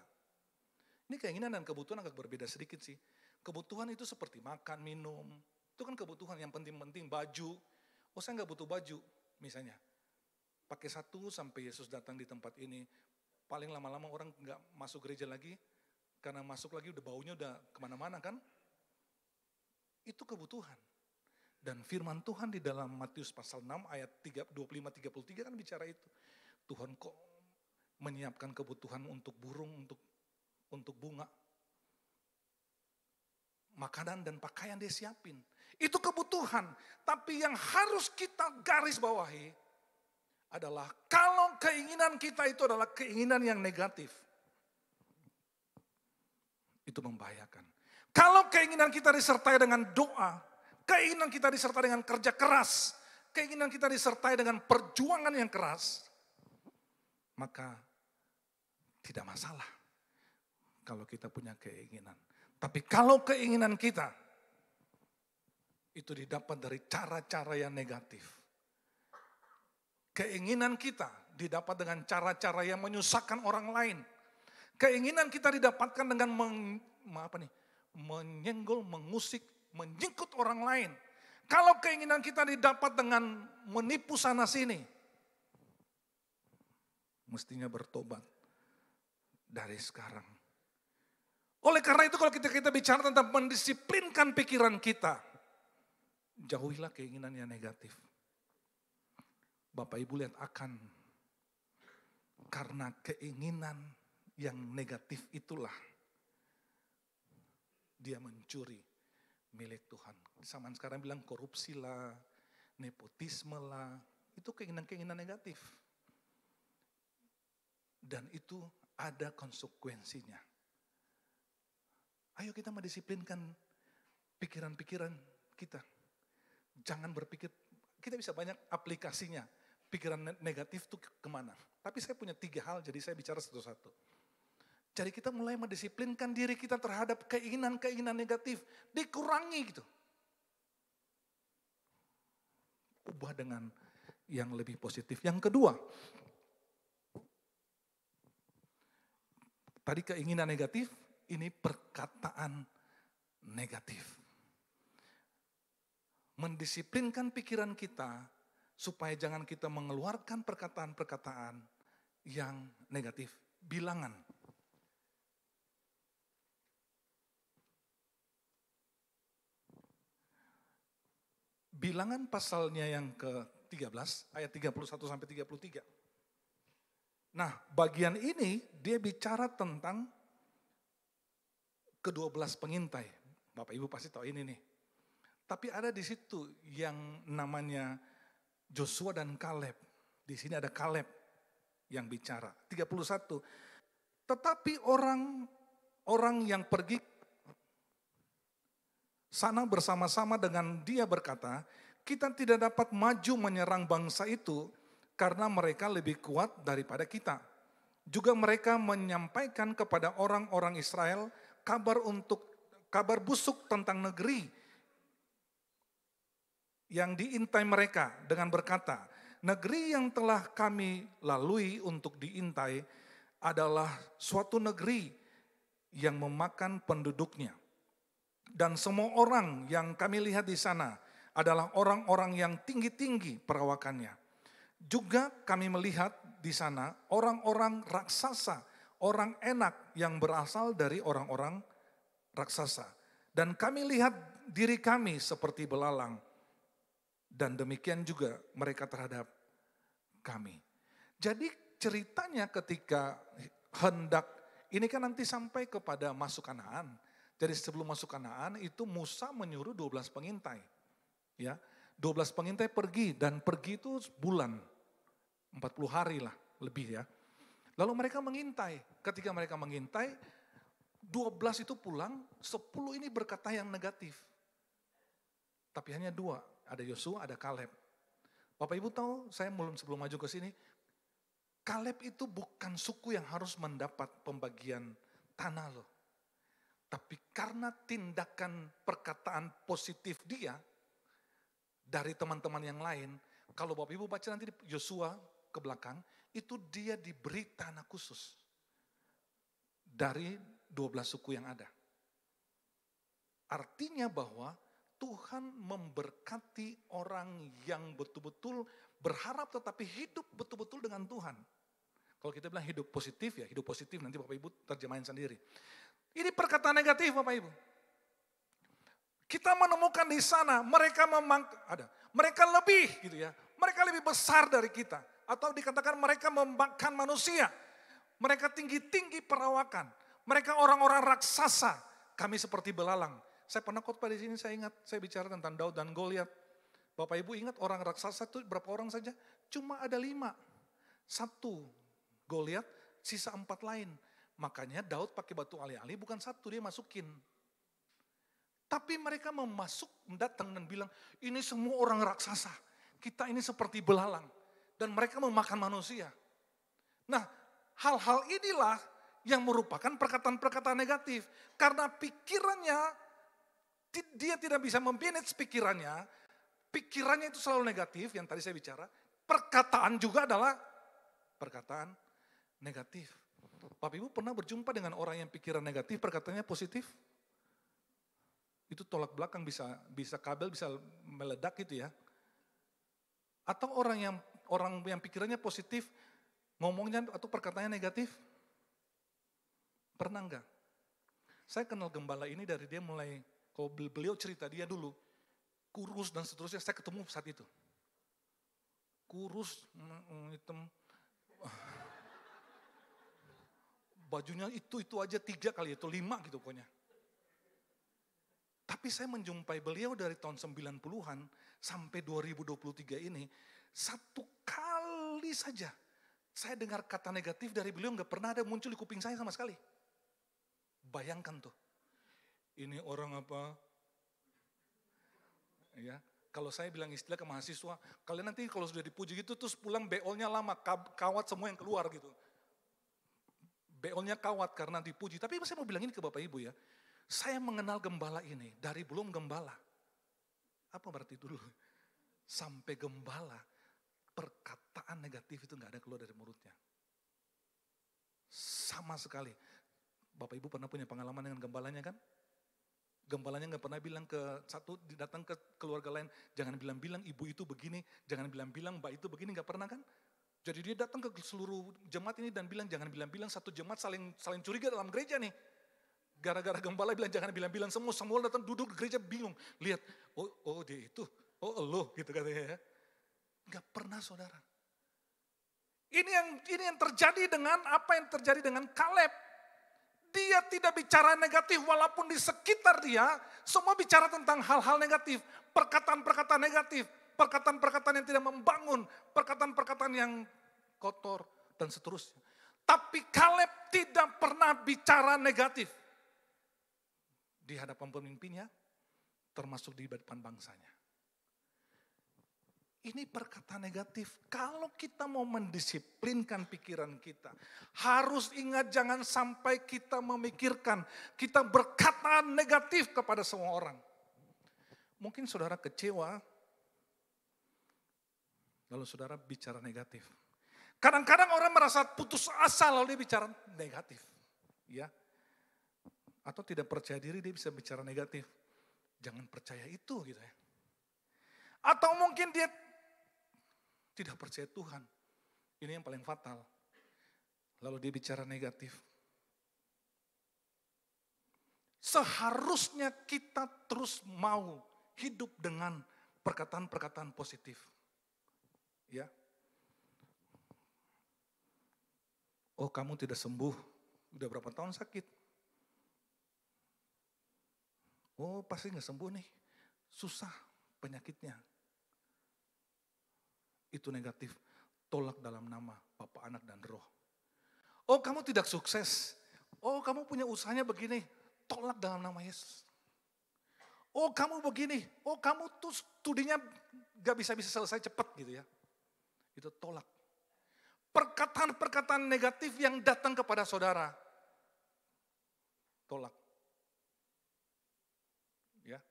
Ini keinginan dan kebutuhan agak berbeda sedikit sih. Kebutuhan itu seperti makan, minum. Itu kan kebutuhan yang penting-penting, baju. Oh saya nggak butuh baju misalnya. Pakai satu sampai Yesus datang di tempat ini. Paling lama-lama orang nggak masuk gereja lagi. Karena masuk lagi udah baunya udah kemana-mana kan. Itu kebutuhan. Dan firman Tuhan di dalam Matius pasal 6 ayat 25-33 kan bicara itu. Tuhan kok menyiapkan kebutuhan untuk burung, untuk bunga. Makanan dan pakaian dia siapin. Itu kebutuhan. Tapi yang harus kita garis bawahi adalah kalau keinginan kita itu adalah keinginan yang negatif. Itu membahayakan. Kalau keinginan kita disertai dengan doa, keinginan kita disertai dengan kerja keras, keinginan kita disertai dengan perjuangan yang keras, maka tidak masalah kalau kita punya keinginan. Tapi kalau keinginan kita itu didapat dari cara-cara yang negatif, keinginan kita didapat dengan cara-cara yang menyusahkan orang lain, keinginan kita didapatkan dengan menyenggol, mengusik, menjengkut orang lain. Kalau keinginan kita didapat dengan menipu sana sini, mestinya bertobat dari sekarang. Oleh karena itu kalau kita bicara tentang mendisiplinkan pikiran kita, jauhilah keinginan yang negatif. Bapak Ibu lihat akan, karena keinginan yang negatif itulah dia mencuri milik Tuhan. Zaman sekarang bilang korupsi lah, nepotisme lah, itu keinginan-keinginan negatif. Dan itu ada konsekuensinya. Ayo kita mendisiplinkan pikiran-pikiran kita. Jangan berpikir, kita bisa banyak aplikasinya. Pikiran negatif itu kemana. Tapi saya punya 3 hal, jadi saya bicara satu-satu. Jadi kita mulai mendisiplinkan diri kita terhadap keinginan-keinginan negatif. Dikurangi gitu. Ubah dengan yang lebih positif. Yang kedua, tadi keinginan negatif, ini perkataan negatif. Mendisiplinkan pikiran kita supaya jangan kita mengeluarkan perkataan-perkataan yang negatif. Bilangan. Bilangan pasalnya yang ke-13, ayat 31 sampai 33. Nah, bagian ini dia bicara tentang ke-12 pengintai. Bapak Ibu pasti tahu ini nih. Tapi ada di situ yang namanya Joshua dan Kaleb. Di sini ada Kaleb yang bicara. 31. Tetapi orang yang pergi sana bersama-sama dengan dia berkata, kita tidak dapat maju menyerang bangsa itu karena mereka lebih kuat daripada kita. Juga mereka menyampaikan kepada orang-orang Israel kabar busuk tentang negeri yang diintai mereka dengan berkata, negeri yang telah kami lalui untuk diintai adalah suatu negeri yang memakan penduduknya. Dan semua orang yang kami lihat di sana adalah orang-orang yang tinggi-tinggi perawakannya. Juga kami melihat di sana orang-orang raksasa, orang enak yang berasal dari orang-orang raksasa. Dan kami lihat diri kami seperti belalang. Dan demikian juga mereka terhadap kami. Jadi ceritanya ketika hendak, ini kan nanti sampai kepada masuk Kanaan. Jadi sebelum masuk Kanaan itu Musa menyuruh 12 pengintai. Ya, 12 pengintai pergi dan pergi itu bulan, 40 hari lah lebih ya. Lalu mereka mengintai, ketika mereka mengintai, 12 itu pulang, 10 ini berkata yang negatif. Tapi hanya 2, ada Yosua, ada Kaleb. Bapak Ibu tahu, saya sebelum maju ke sini, Kaleb itu bukan suku yang harus mendapat pembagian tanah loh. Tapi karena tindakan perkataan positif dia, dari teman-teman yang lain, kalau Bapak Ibu baca nanti Yosua ke belakang, itu dia diberi tanah khusus dari 12 suku yang ada. Artinya bahwa Tuhan memberkati orang yang betul-betul berharap tetapi hidup betul-betul dengan Tuhan. Kalau kita bilang hidup positif ya, hidup positif nanti Bapak Ibu terjemahin sendiri. Ini perkataan negatif Bapak Ibu. Kita menemukan di sana mereka mereka lebih gitu ya. Mereka lebih besar dari kita atau dikatakan mereka memakan manusia. Mereka tinggi-tinggi perawakan. Mereka orang-orang raksasa. Kami seperti belalang. Saya pernah khotbah di sini, saya ingat saya bicara tentang Daud dan Goliat. Bapak Ibu ingat orang raksasa itu berapa orang saja? Cuma ada 5. 1 Goliat, sisa 4 lain. Makanya Daud pakai batu ali-ali bukan 1, dia masukin. Tapi mereka datang dan bilang, ini semua orang raksasa. Kita ini seperti belalang. Dan mereka memakan manusia. Nah, hal-hal inilah yang merupakan perkataan-perkataan negatif. Karena pikirannya, dia tidak bisa memanage pikirannya. Pikirannya itu selalu negatif, yang tadi saya bicara. Perkataan juga adalah perkataan negatif. Bapak Ibu pernah berjumpa dengan orang yang pikiran negatif, perkataannya positif? Itu tolak belakang bisa kabel bisa meledak gitu ya. Atau orang yang pikirannya positif ngomongnya atau perkataannya negatif? Pernah enggak? Saya kenal gembala ini dari dia mulai, kalau beliau cerita dia dulu kurus dan seterusnya, saya ketemu saat itu. Kurus, hitam. Bajunya itu aja 3 kali itu 5 gitu pokoknya. Tapi saya menjumpai beliau dari tahun 90-an sampai 2023 ini, 1 kali saja saya dengar kata negatif dari beliau, gak pernah ada muncul di kuping saya sama sekali. Bayangkan tuh, ini orang apa? Ya, kalau saya bilang istilah ke mahasiswa, kalian nanti kalau sudah dipuji gitu terus pulang beolnya lama, kawat semua yang keluar gitu. Beolnya kawat karena dipuji. Tapi saya mau bilang ini ke Bapak Ibu ya, saya mengenal gembala ini dari belum gembala. Apa berarti dulu? Sampai gembala, perkataan negatif itu gak ada keluar dari mulutnya. Sama sekali. Bapak Ibu pernah punya pengalaman dengan gembalanya kan? Gembalanya gak pernah bilang datang ke keluarga lain, jangan bilang-bilang ibu itu begini, jangan bilang-bilang mbak itu begini, gak pernah kan? Jadi dia datang ke seluruh jemaat ini dan bilang, jangan bilang-bilang, satu jemaat saling curiga dalam gereja nih. Gara-gara gembala bilang jangan bilang-bilang, semua datang duduk di gereja bingung. Lihat, oh dia itu, oh lo gitu katanya ya. Gak pernah saudara. Ini yang terjadi dengan apa yang terjadi dengan Kaleb. Dia tidak bicara negatif walaupun di sekitar dia semua bicara tentang hal-hal negatif. Perkataan-perkataan negatif, perkataan-perkataan yang tidak membangun, perkataan-perkataan yang kotor dan seterusnya. Tapi Kaleb tidak pernah bicara negatif di hadapan pemimpinnya, termasuk di depan bangsanya. Ini perkataan negatif. Kalau kita mau mendisiplinkan pikiran kita, harus ingat jangan sampai kita memikirkan, kita berkata negatif kepada semua orang. Mungkin saudara kecewa, lalu saudara bicara negatif. Kadang-kadang orang merasa putus asa lalu dia bicara negatif. Ya. Atau tidak percaya diri dia bisa bicara negatif. Jangan percaya itu gitu ya. Atau mungkin dia tidak percaya Tuhan. Ini yang paling fatal. Lalu dia bicara negatif. Seharusnya kita terus mau hidup dengan perkataan-perkataan positif. Ya. Oh, kamu tidak sembuh. Udah berapa tahun sakit? Oh, pasti nggak sembuh nih. Susah penyakitnya. Itu negatif. Tolak dalam nama Bapa, Anak, dan Roh. Oh, kamu tidak sukses. Oh, kamu punya usahanya begini. Tolak dalam nama Yesus. Oh, kamu begini. Oh, kamu tuh studinya gak bisa-bisa selesai cepat gitu ya. Itu tolak. Perkataan-perkataan negatif yang datang kepada saudara. Tolak. Ya,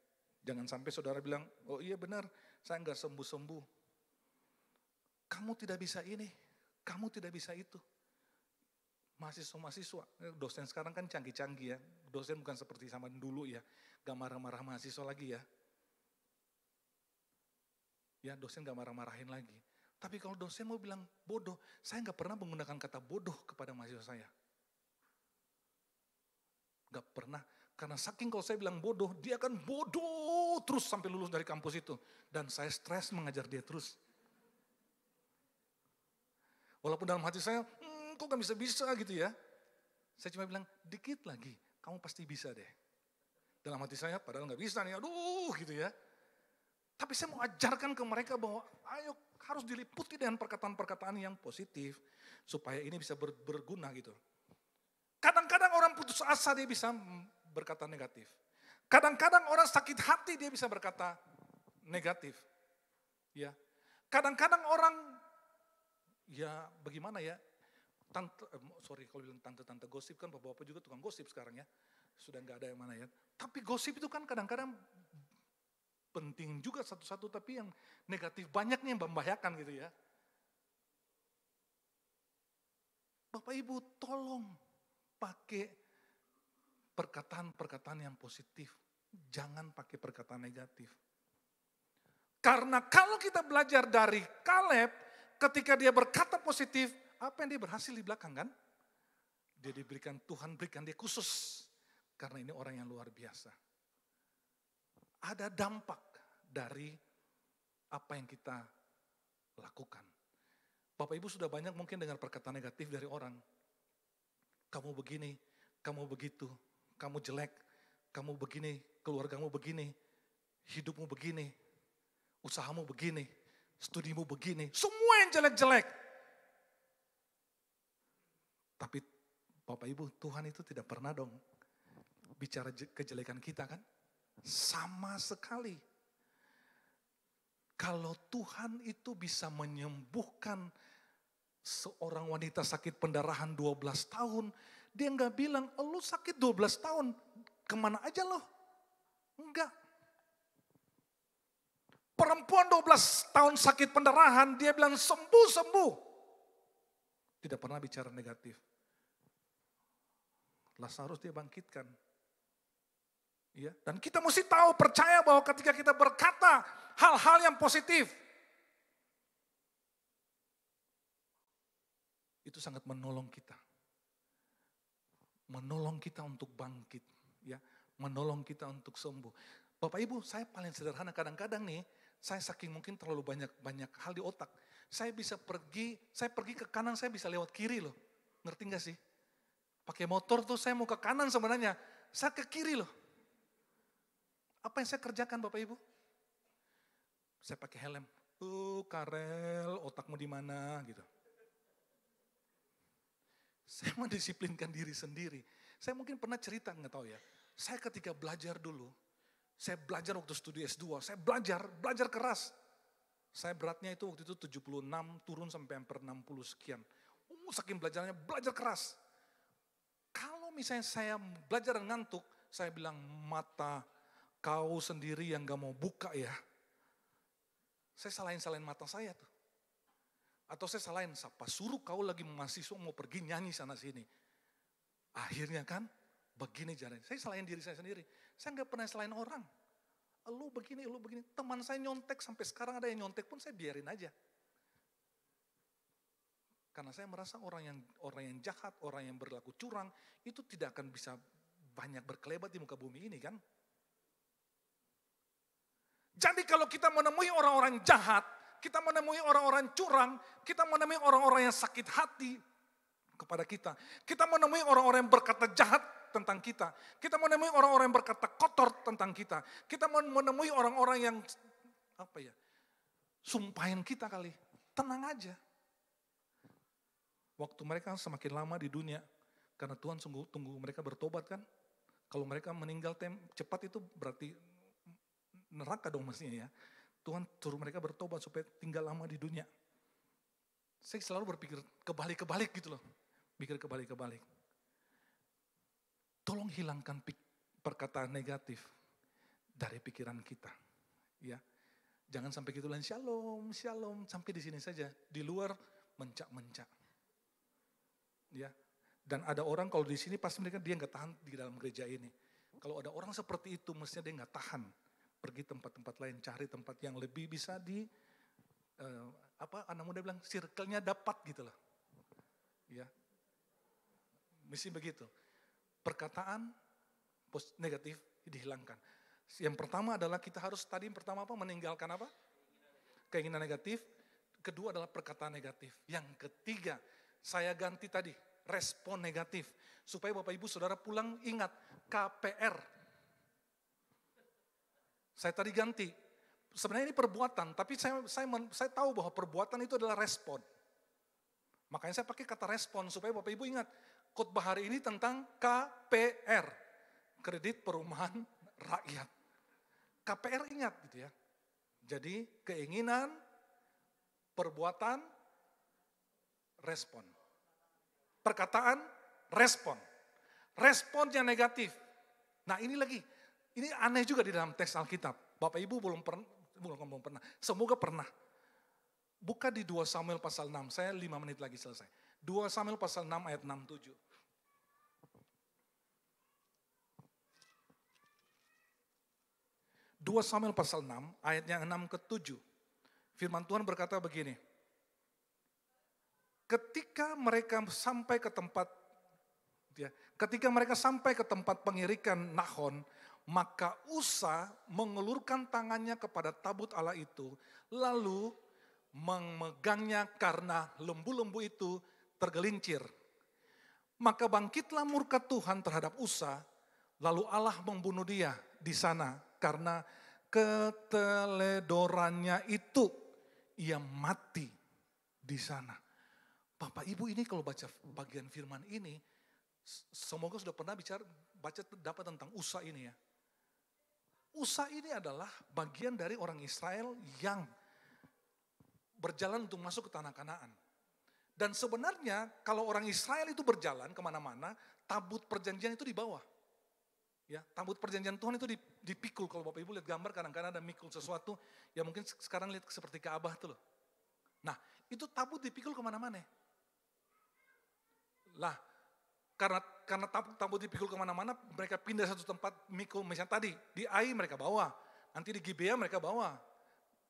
jangan sampai saudara bilang, oh iya benar, saya gak sembuh-sembuh. Kamu tidak bisa ini, kamu tidak bisa itu. Mahasiswa-mahasiswa, dosen sekarang kan canggih-canggih ya. Dosen bukan seperti zaman dulu ya, gak marah-marah mahasiswa lagi ya. Ya, dosen gak marah-marahin lagi. Tapi kalau dosen mau bilang bodoh, saya gak pernah menggunakan kata bodoh kepada mahasiswa saya. Gak pernah, karena saking kalau saya bilang bodoh, dia akan bodoh terus sampai lulus dari kampus itu. Dan saya stres mengajar dia terus. Walaupun dalam hati saya, kok gak bisa-bisa gitu ya. Saya cuma bilang, dikit lagi, kamu pasti bisa deh. Dalam hati saya, padahal gak bisa nih, aduh gitu ya. Tapi saya mau ajarkan ke mereka bahwa, ayo harus diliputi dengan perkataan-perkataan yang positif. Supaya ini bisa berguna gitu. Kadang-kadang orang putus asa dia bisa berkata negatif. Kadang-kadang orang sakit hati dia bisa berkata negatif. Ya. Kadang-kadang orang, ya bagaimana ya, kalau bilang tante-tante gosip kan bapak-bapak juga tukang gosip sekarang ya. Sudah gak ada yang mana ya. Tapi gosip itu kan kadang-kadang penting juga satu-satu, tapi yang negatif banyaknya yang membahayakan gitu ya. Bapak Ibu tolong pakai perkataan-perkataan yang positif. Jangan pakai perkataan negatif. Karena kalau kita belajar dari Kaleb, ketika dia berkata positif, apa yang dia berhasil di belakang kan? Dia diberikan, Tuhan berikan dia khusus. Karena ini orang yang luar biasa. Ada dampak dari apa yang kita lakukan. Bapak Ibu sudah banyak mungkin dengar perkataan negatif dari orang. Kamu begini, kamu begitu, kamu jelek, kamu begini, keluargamu begini, hidupmu begini, usahamu begini, studimu begini, semua yang jelek-jelek. Tapi Bapak Ibu, Tuhan itu tidak pernah dong bicara kejelekan kita kan? Sama sekali. Kalau Tuhan itu bisa menyembuhkan seorang wanita sakit pendarahan 12 tahun, dia enggak bilang, lu sakit 12 tahun, kemana aja lo? Enggak. Perempuan 12 tahun sakit pendarahan, dia bilang sembuh-sembuh. Tidak pernah bicara negatif. Lazarus dia bangkitkan. Ya, dan kita mesti tahu, percaya bahwa ketika kita berkata hal-hal yang positif, itu sangat menolong kita. Menolong kita untuk bangkit. Ya, menolong kita untuk sembuh. Bapak Ibu, saya paling sederhana kadang-kadang nih, saya saking mungkin terlalu banyak hal di otak. Saya pergi ke kanan, saya bisa lewat kiri loh. Ngerti gak sih? Pakai motor tuh saya mau ke kanan sebenarnya, saya ke kiri loh. Apa yang saya kerjakan Bapak Ibu? Saya pakai helm. Karel, otakmu di mana gitu. Saya mendisiplinkan diri sendiri. Saya mungkin pernah cerita, nggak tahu ya. Saya ketika belajar dulu, saya belajar waktu studi S2, saya belajar keras. Saya beratnya itu waktu itu 76, turun sampai hampir 60 sekian. Saking belajarnya, belajar keras. Kalau misalnya saya belajar dan ngantuk, saya bilang, mata kau sendiri yang gak mau buka ya. Saya salahin mata saya tuh. Atau saya salahin, siapa suruh kau lagi mahasiswa mau pergi nyanyi sana sini. Akhirnya kan, begini jalan. Saya salahin diri saya sendiri. Saya gak pernah salahin orang. Lu begini. Teman saya nyontek, sampai sekarang ada yang nyontek pun saya biarin aja. Karena saya merasa orang yang jahat, orang yang berlaku curang, itu tidak akan bisa banyak berkelebat di muka bumi ini kan. Jadi kalau kita menemui orang-orang jahat, kita menemui orang-orang curang, kita menemui orang-orang yang sakit hati kepada kita. Kita menemui orang-orang yang berkata jahat tentang kita. Kita menemui orang-orang yang berkata kotor tentang kita. Kita menemui orang-orang yang sumpahin kita kali. Tenang aja. Waktu mereka semakin lama di dunia, karena Tuhan tunggu mereka bertobat kan. Kalau mereka meninggal cepat itu berarti neraka dong mestinya ya. Tuhan suruh mereka bertobat supaya tinggal lama di dunia. Saya selalu berpikir kebalik-kebalik gitu loh. Pikir kebalik-kebalik. Tolong hilangkan perkataan negatif dari pikiran kita. Ya, jangan sampai gitu lah, shalom, shalom, sampai di sini saja. Di luar mencak-mencak. Ya, dan ada orang kalau di sini pasti dia nggak tahan di dalam gereja ini. Kalau ada orang seperti itu, mestinya dia nggak tahan. Pergi tempat-tempat lain, cari tempat yang lebih bisa anak muda bilang, circle-nya dapat gitu loh. Ya, mesti begitu. Perkataan negatif dihilangkan. Yang pertama adalah kita harus meninggalkan apa? Keinginan negatif. Kedua adalah perkataan negatif. Yang ketiga, saya ganti tadi, respon negatif. Supaya Bapak Ibu Saudara pulang ingat, KPR. Saya tadi ganti. Sebenarnya ini perbuatan, tapi saya tahu bahwa perbuatan itu adalah respon. Makanya saya pakai kata respon, supaya Bapak Ibu ingat, khotbah hari ini tentang KPR. Kredit Perumahan Rakyat. KPR ingat gitu ya. Jadi keinginan, perbuatan, respon. Perkataan, respon. Responnya negatif. Nah ini lagi, ini aneh juga di dalam teks Alkitab. Bapak Ibu belum pernah, semoga pernah. Buka di 2 Samuel pasal 6, saya 5 menit lagi selesai. 2 Samuel pasal 6 ayat 6-7. 2 Samuel pasal 6 ayat yang 6-7. Firman Tuhan berkata begini. Ketika mereka sampai ke tempat pengirikan Nahon, maka Usa mengulurkan tangannya kepada tabut Allah itu, lalu memegangnya karena lembu-lembu itu tergelincir. Maka bangkitlah murka Tuhan terhadap Usa, lalu Allah membunuh dia di sana karena keteledorannya itu, ia mati di sana. Bapak Ibu ini kalau baca bagian firman ini, semoga sudah pernah baca dapat tentang Usa ini ya. Usa ini adalah bagian dari orang Israel yang berjalan untuk masuk ke tanah Kanaan. Dan sebenarnya kalau orang Israel itu berjalan kemana-mana, tabut perjanjian itu di bawah. Ya, tabut perjanjian Tuhan itu dipikul. Kalau Bapak Ibu lihat gambar kadang-kadang ada mikul sesuatu, ya mungkin sekarang lihat seperti Ka'bah itu loh. Nah, itu tabut dipikul kemana-mana. Lah, karena tabut dipikul kemana-mana, mereka pindah satu tempat mikul, misalnya tadi di Ai mereka bawa, nanti di Gibea mereka bawa,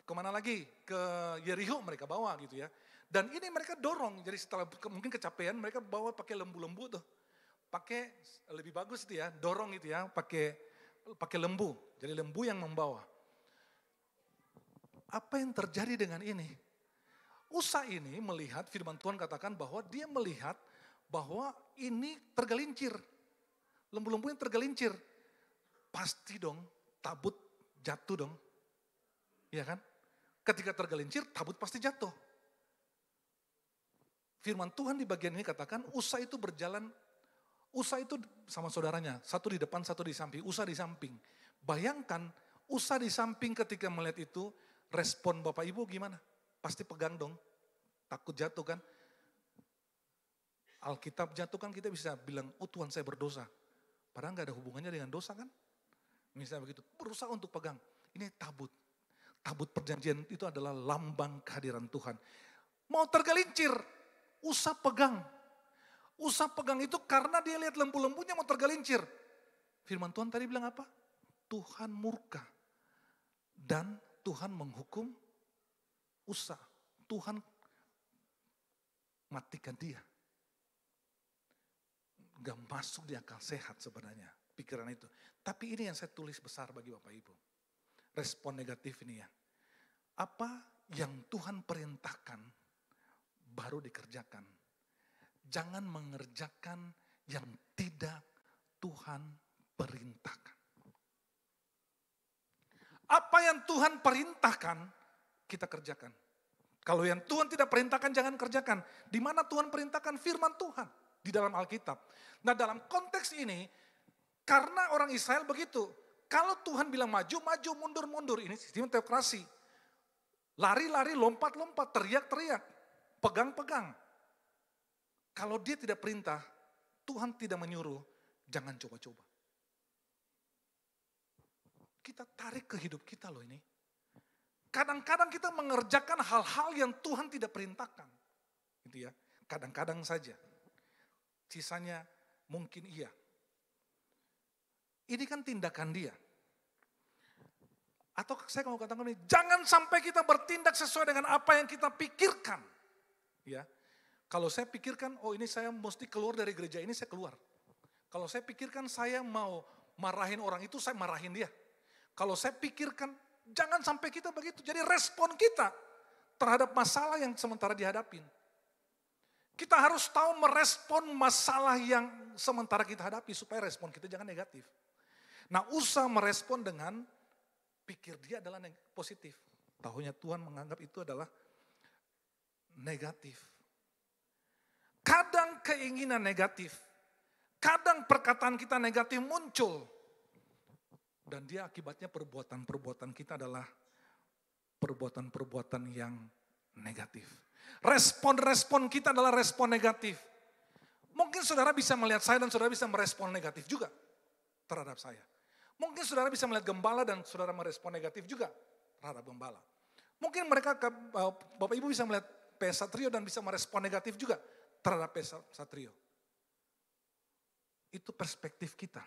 kemana lagi, ke Yeriko mereka bawa gitu ya. Dan ini mereka dorong, jadi setelah mungkin kecapean mereka bawa pakai lembu-lembu tuh, pakai lebih bagus itu ya, dorong itu ya, pakai lembu, jadi lembu yang membawa. Apa yang terjadi dengan ini? Usa ini melihat, firman Tuhan katakan bahwa dia melihat bahwa ini tergelincir. Lembu-lembu yang tergelincir. Pasti dong tabut jatuh dong. Iya kan? Ketika tergelincir tabut pasti jatuh. Firman Tuhan di bagian ini katakan Usa itu berjalan. Usa itu sama saudaranya. Satu di depan, satu di samping. Usa di samping. Bayangkan Usa di samping ketika melihat itu. Respon Bapak Ibu gimana? Pasti pegang dong. Takut jatuh kan? Alkitab jatuh kan kita bisa bilang, oh Tuhan saya berdosa. Padahal gak ada hubungannya dengan dosa kan. Misalnya begitu, berusaha untuk pegang. Ini tabut. Tabut perjanjian itu adalah lambang kehadiran Tuhan. Mau tergelincir, Usa pegang. Usa pegang itu karena dia lihat lembu-lembunya mau tergelincir. Firman Tuhan tadi bilang apa? Tuhan murka. Dan Tuhan menghukum Usa. Tuhan matikan dia. Gak masuk di akal sehat sebenarnya pikiran itu. Tapi ini yang saya tulis besar bagi Bapak Ibu. Respon negatif ini ya. Apa yang Tuhan perintahkan baru dikerjakan. Jangan mengerjakan yang tidak Tuhan perintahkan. Apa yang Tuhan perintahkan, kita kerjakan. Kalau yang Tuhan tidak perintahkan, jangan kerjakan. Di mana Tuhan perintahkan? Firman Tuhan di dalam Alkitab. Nah, dalam konteks ini, karena orang Israel begitu. Kalau Tuhan bilang maju, maju, mundur, mundur. Ini sistem teokrasi. Lari-lari, lompat-lompat, teriak-teriak, pegang-pegang. Kalau dia tidak perintah, Tuhan tidak menyuruh, jangan coba-coba. Kita tarik ke hidup kita loh ini. Kadang-kadang kita mengerjakan hal-hal yang Tuhan tidak perintahkan. Gitu ya. Kadang-kadang saja. Sisanya mungkin iya. Ini kan tindakan dia. Atau saya mau katakan ini, jangan sampai kita bertindak sesuai dengan apa yang kita pikirkan. Ya. Kalau saya pikirkan, oh ini saya mesti keluar dari gereja ini, saya keluar. Kalau saya pikirkan saya mau marahin orang itu, saya marahin dia. Kalau saya pikirkan, jangan sampai kita begitu. Jadi respon kita terhadap masalah yang sementara dihadapin. Kita harus tahu merespon masalah yang sementara kita hadapi supaya respon kita jangan negatif. Nah, usaha merespon dengan pikir dia adalah positif. Tahunya Tuhan menganggap itu adalah negatif. Kadang keinginan negatif, kadang perkataan kita negatif muncul. Dan dia akibatnya perbuatan-perbuatan kita adalah perbuatan-perbuatan yang negatif. Respon-respon kita adalah respon negatif. Mungkin saudara bisa melihat saya dan saudara bisa merespon negatif juga terhadap saya. Mungkin saudara bisa melihat gembala dan saudara merespon negatif juga terhadap gembala. Mungkin mereka, Bapak Ibu bisa melihat PS Satrio dan bisa merespon negatif juga terhadap PS Satrio. Itu perspektif kita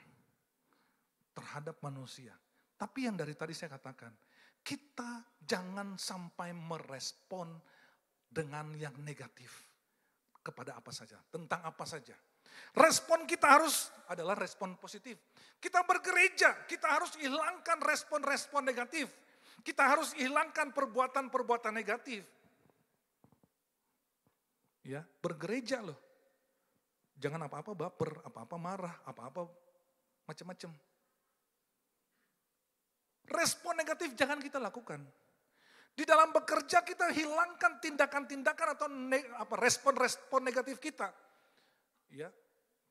terhadap manusia. Tapi yang dari tadi saya katakan, kita jangan sampai merespon dengan yang negatif kepada apa saja, tentang apa saja. Respon kita harus adalah respon positif. Kita bergereja, kita harus hilangkan respon-respon negatif. Kita harus hilangkan perbuatan-perbuatan negatif. Ya, bergereja loh. Jangan apa-apa baper, apa-apa marah, apa-apa macam-macam. Respon negatif jangan kita lakukan. Di dalam bekerja kita hilangkan tindakan-tindakan atau respon-respon negatif kita. Ya,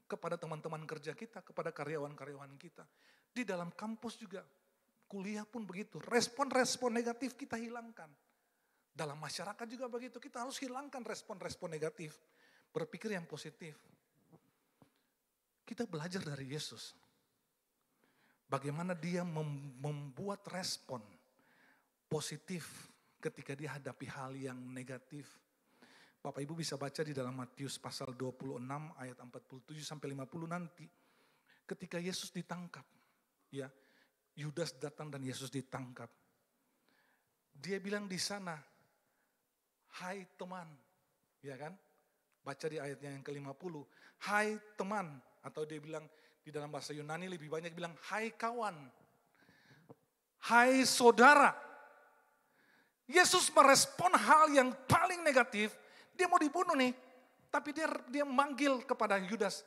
kepada teman-teman kerja kita, kepada karyawan-karyawan kita. Di dalam kampus juga, kuliah pun begitu. Respon-respon negatif kita hilangkan. Dalam masyarakat juga begitu, kita harus hilangkan respon-respon negatif. Berpikir yang positif. Kita belajar dari Yesus. Bagaimana dia membuat respon positif ketika dia hadapi hal yang negatif. Bapak Ibu bisa baca di dalam Matius pasal 26 ayat 47 sampai 50 nanti. Ketika Yesus ditangkap, ya, Yudas datang dan Yesus ditangkap. Dia bilang di sana, hai teman, ya kan? Baca di ayatnya yang ke-50, hai teman, atau dia bilang di dalam bahasa Yunani lebih banyak bilang hai kawan, hai saudara. Yesus merespon hal yang paling negatif. Dia mau dibunuh nih, tapi dia manggil kepada Yudas,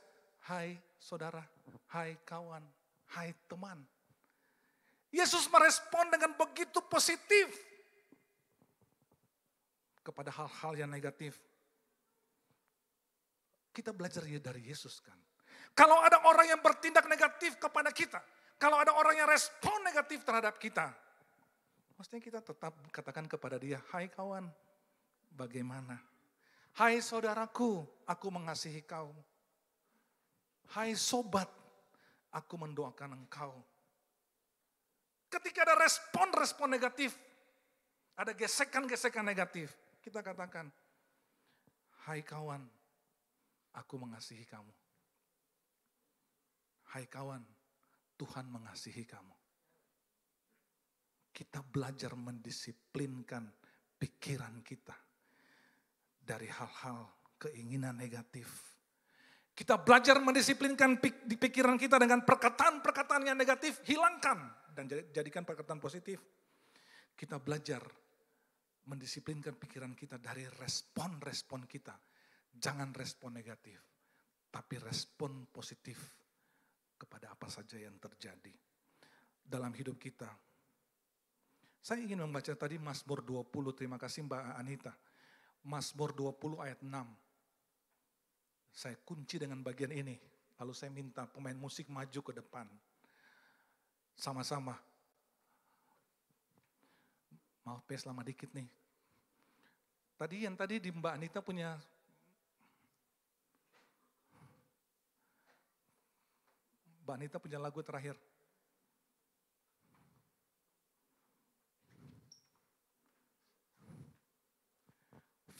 hai saudara, hai kawan, hai teman. Yesus merespon dengan begitu positif kepada hal-hal yang negatif. Kita belajar dari Yesus kan. Kalau ada orang yang bertindak negatif kepada kita, kalau ada orang yang respon negatif terhadap kita, mestinya kita tetap katakan kepada dia, hai kawan, bagaimana? Hai saudaraku, aku mengasihi kau. Hai sobat, aku mendoakan engkau. Ketika ada respon-respon negatif, ada gesekan-gesekan negatif, kita katakan, hai kawan, aku mengasihi kamu. Hai kawan, Tuhan mengasihi kamu. Kita belajar mendisiplinkan pikiran kita dari hal-hal keinginan negatif. Kita belajar mendisiplinkan di pikiran kita dengan perkataan-perkataan yang negatif, hilangkan dan jadikan perkataan positif. Kita belajar mendisiplinkan pikiran kita dari respon-respon kita. Jangan respon negatif, tapi respon positif kepada apa saja yang terjadi dalam hidup kita. Saya ingin membaca tadi Mazmur 20, terima kasih Mbak Anita. Mazmur 20 ayat 6. Saya kunci dengan bagian ini. Lalu saya minta pemain musik maju ke depan. Sama-sama. Maaf lama dikit nih. Tadi di Mbak Anita punya lagu terakhir.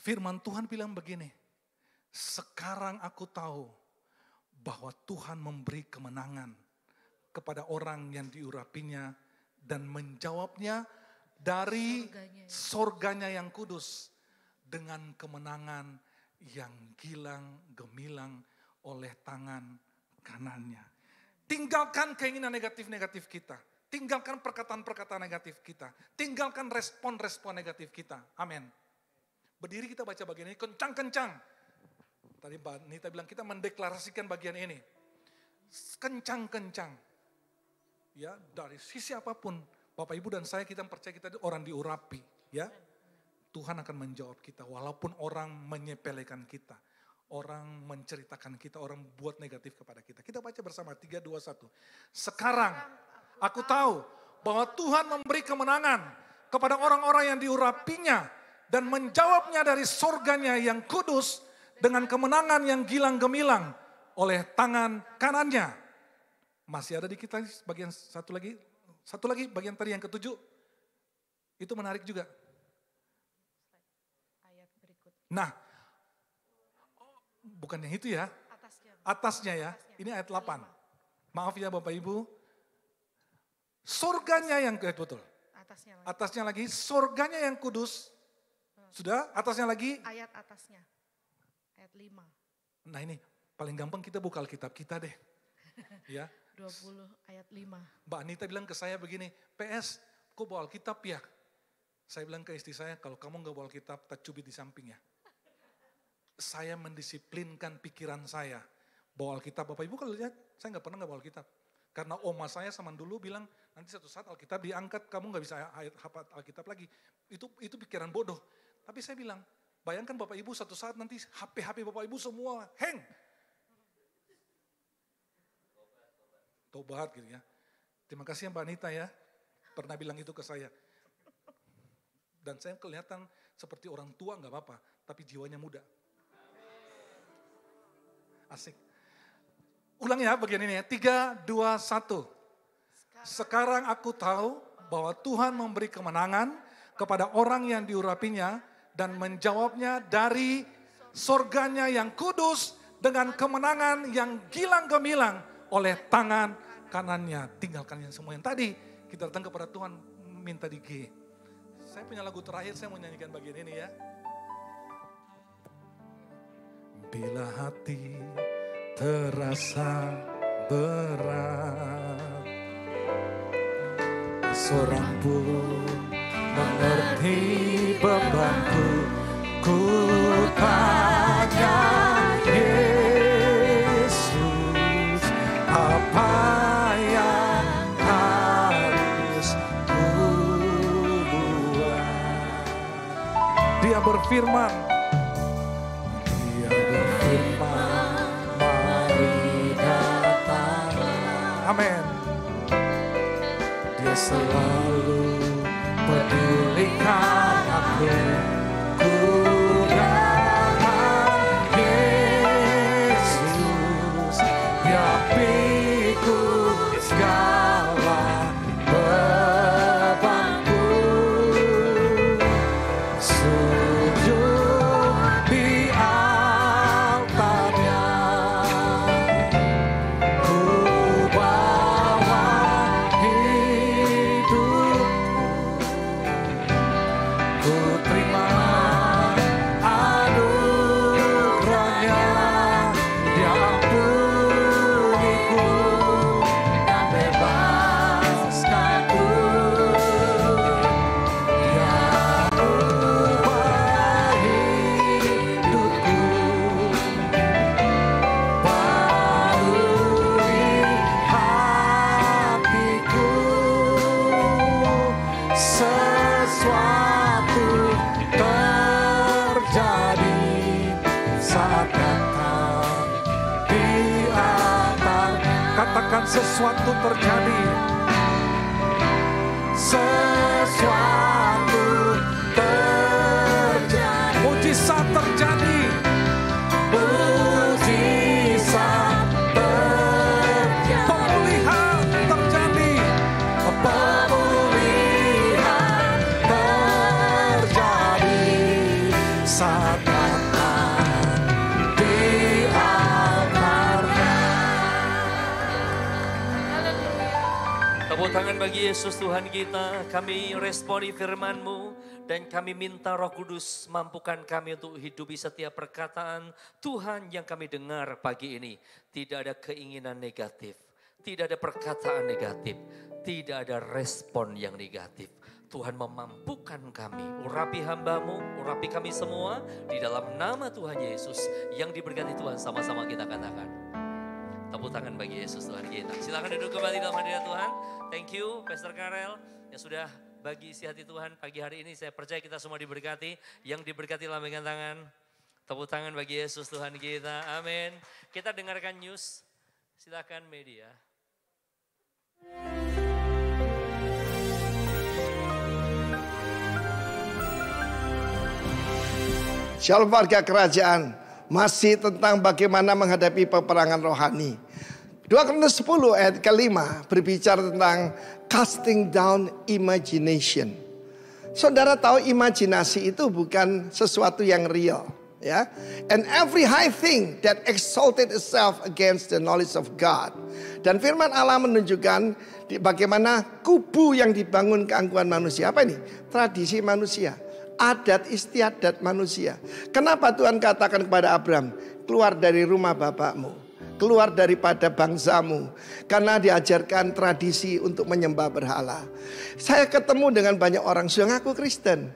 Firman Tuhan bilang begini, sekarang aku tahu bahwa Tuhan memberi kemenangan kepada orang yang diurapinya dan menjawabnya dari sorganya yang kudus dengan kemenangan yang gilang gemilang oleh tangan kanannya. Tinggalkan keinginan negatif-negatif kita. Tinggalkan perkataan-perkataan negatif kita. Tinggalkan respon-respon negatif kita. Amin. Berdiri kita baca bagian ini kencang-kencang. Tadi Mbak Nita bilang kita mendeklarasikan bagian ini. Kencang-kencang. Ya, dari sisi apapun, Bapak Ibu dan saya kita percaya kita orang diurapi, ya. Tuhan akan menjawab kita walaupun orang menyepelekan kita. Orang menceritakan kita, orang buat negatif kepada kita. Kita baca bersama 3, 2, 1. Sekarang aku tahu bahwa Tuhan memberi kemenangan kepada orang-orang yang diurapinya dan menjawabnya dari sorganya yang kudus dengan kemenangan yang gilang gemilang oleh tangan kanannya. Masih ada di kita bagian satu lagi bagian tadi yang ke-7. Itu menarik juga. Ayat berikut. Nah, bukan yang itu ya. Atasnya ya. Ini ayat 8. Maaf ya Bapak Ibu. Sorganya yang betul. Atasnya lagi sorganya yang kudus. Sudah, atasnya lagi? Ayat atasnya, ayat 5. Nah ini, paling gampang kita buka Alkitab kita deh. Ya. 20 ayat 5. Mbak Anita bilang ke saya begini, PS, kok bawa Alkitab ya? Saya bilang ke istri saya, kalau kamu gak bawa Alkitab, tak cubit di samping ya. Saya mendisiplinkan pikiran saya. Bawa Alkitab, Bapak Ibu kalau lihat, saya gak pernah gak bawa Alkitab. Karena oma saya zaman dulu bilang, nanti satu saat Alkitab diangkat, kamu gak bisa hafal Alkitab lagi. Itu pikiran bodoh. Tapi saya bilang, bayangkan Bapak Ibu satu saat nanti HP Bapak Ibu semua hang. Tobat gitu ya. Terima kasih Mbak Anita ya, pernah bilang itu ke saya. Dan saya kelihatan seperti orang tua gak apa-apa, tapi jiwanya muda. Asik. Ulang ya bagian ini ya, 3, 2, 1. Sekarang aku tahu bahwa Tuhan memberi kemenangan kepada orang yang diurapinya dan menjawabnya dari sorganya yang kudus dengan kemenangan yang gilang gemilang oleh tangan kanannya. Tinggalkan yang semua yang tadi. Kita datang kepada Tuhan minta di G. Saya punya lagu terakhir, saya mau nyanyikan bagian ini ya. Bila hati terasa berat, seorang pun mengerti bebanku, ku tanya Yesus, apa yang harus ku buat? Dia berfirman, mari datanglah. Amin. Dia selalu pedulikan aku, ku datang Yesus, dia pikul segala bebanku, sujud di altarnya, ku bawa hidup, ku terima anugerahnya, dia ampuniku dan bebaskanku, dia ubah hidupku, barui hatiku. katakan sesuatu terjadi. Sesuatu terjadi. Mujizat terjadi. Mujizat terjadi. Pemulihan terjadi. Pemulihan terjadi. Saat tepuk tangan bagi Yesus Tuhan kita. Kami responi firman-Mu dan kami minta Roh Kudus mampukan kami untuk hidupi setiap perkataan Tuhan yang kami dengar pagi ini. Tidak ada keinginan negatif, tidak ada perkataan negatif, tidak ada respon yang negatif. Tuhan memampukan kami, urapi hamba-Mu, urapi kami semua di dalam nama Tuhan Yesus yang diberkati Tuhan. Sama-sama kita katakan. Tepuk tangan bagi Yesus Tuhan kita. Silakan duduk kembali dalam hadirat Tuhan. Thank you Pastor Karel yang sudah bagi isi hati Tuhan pagi hari ini. Saya percaya kita semua diberkati. Yang diberkati lambaikan tangan. Tepuk tangan bagi Yesus Tuhan kita. Amin. Kita dengarkan news. Silakan media. Shalom warga kerajaan, masih tentang bagaimana menghadapi peperangan rohani. 2 Korintus 10 ayat ke-5 berbicara tentang casting down imagination. Saudara tahu imajinasi itu bukan sesuatu yang real, ya. And every high thing that exalted itself against the knowledge of God. Dan firman Allah menunjukkan bagaimana kubu yang dibangun keangkuhan manusia. Apa ini? Tradisi manusia. Adat istiadat manusia. Kenapa Tuhan katakan kepada Abraham, keluar dari rumah bapakmu, keluar daripada bangsamu, karena diajarkan tradisi untuk menyembah berhala. Saya ketemu dengan banyak orang sudah ngaku Kristen,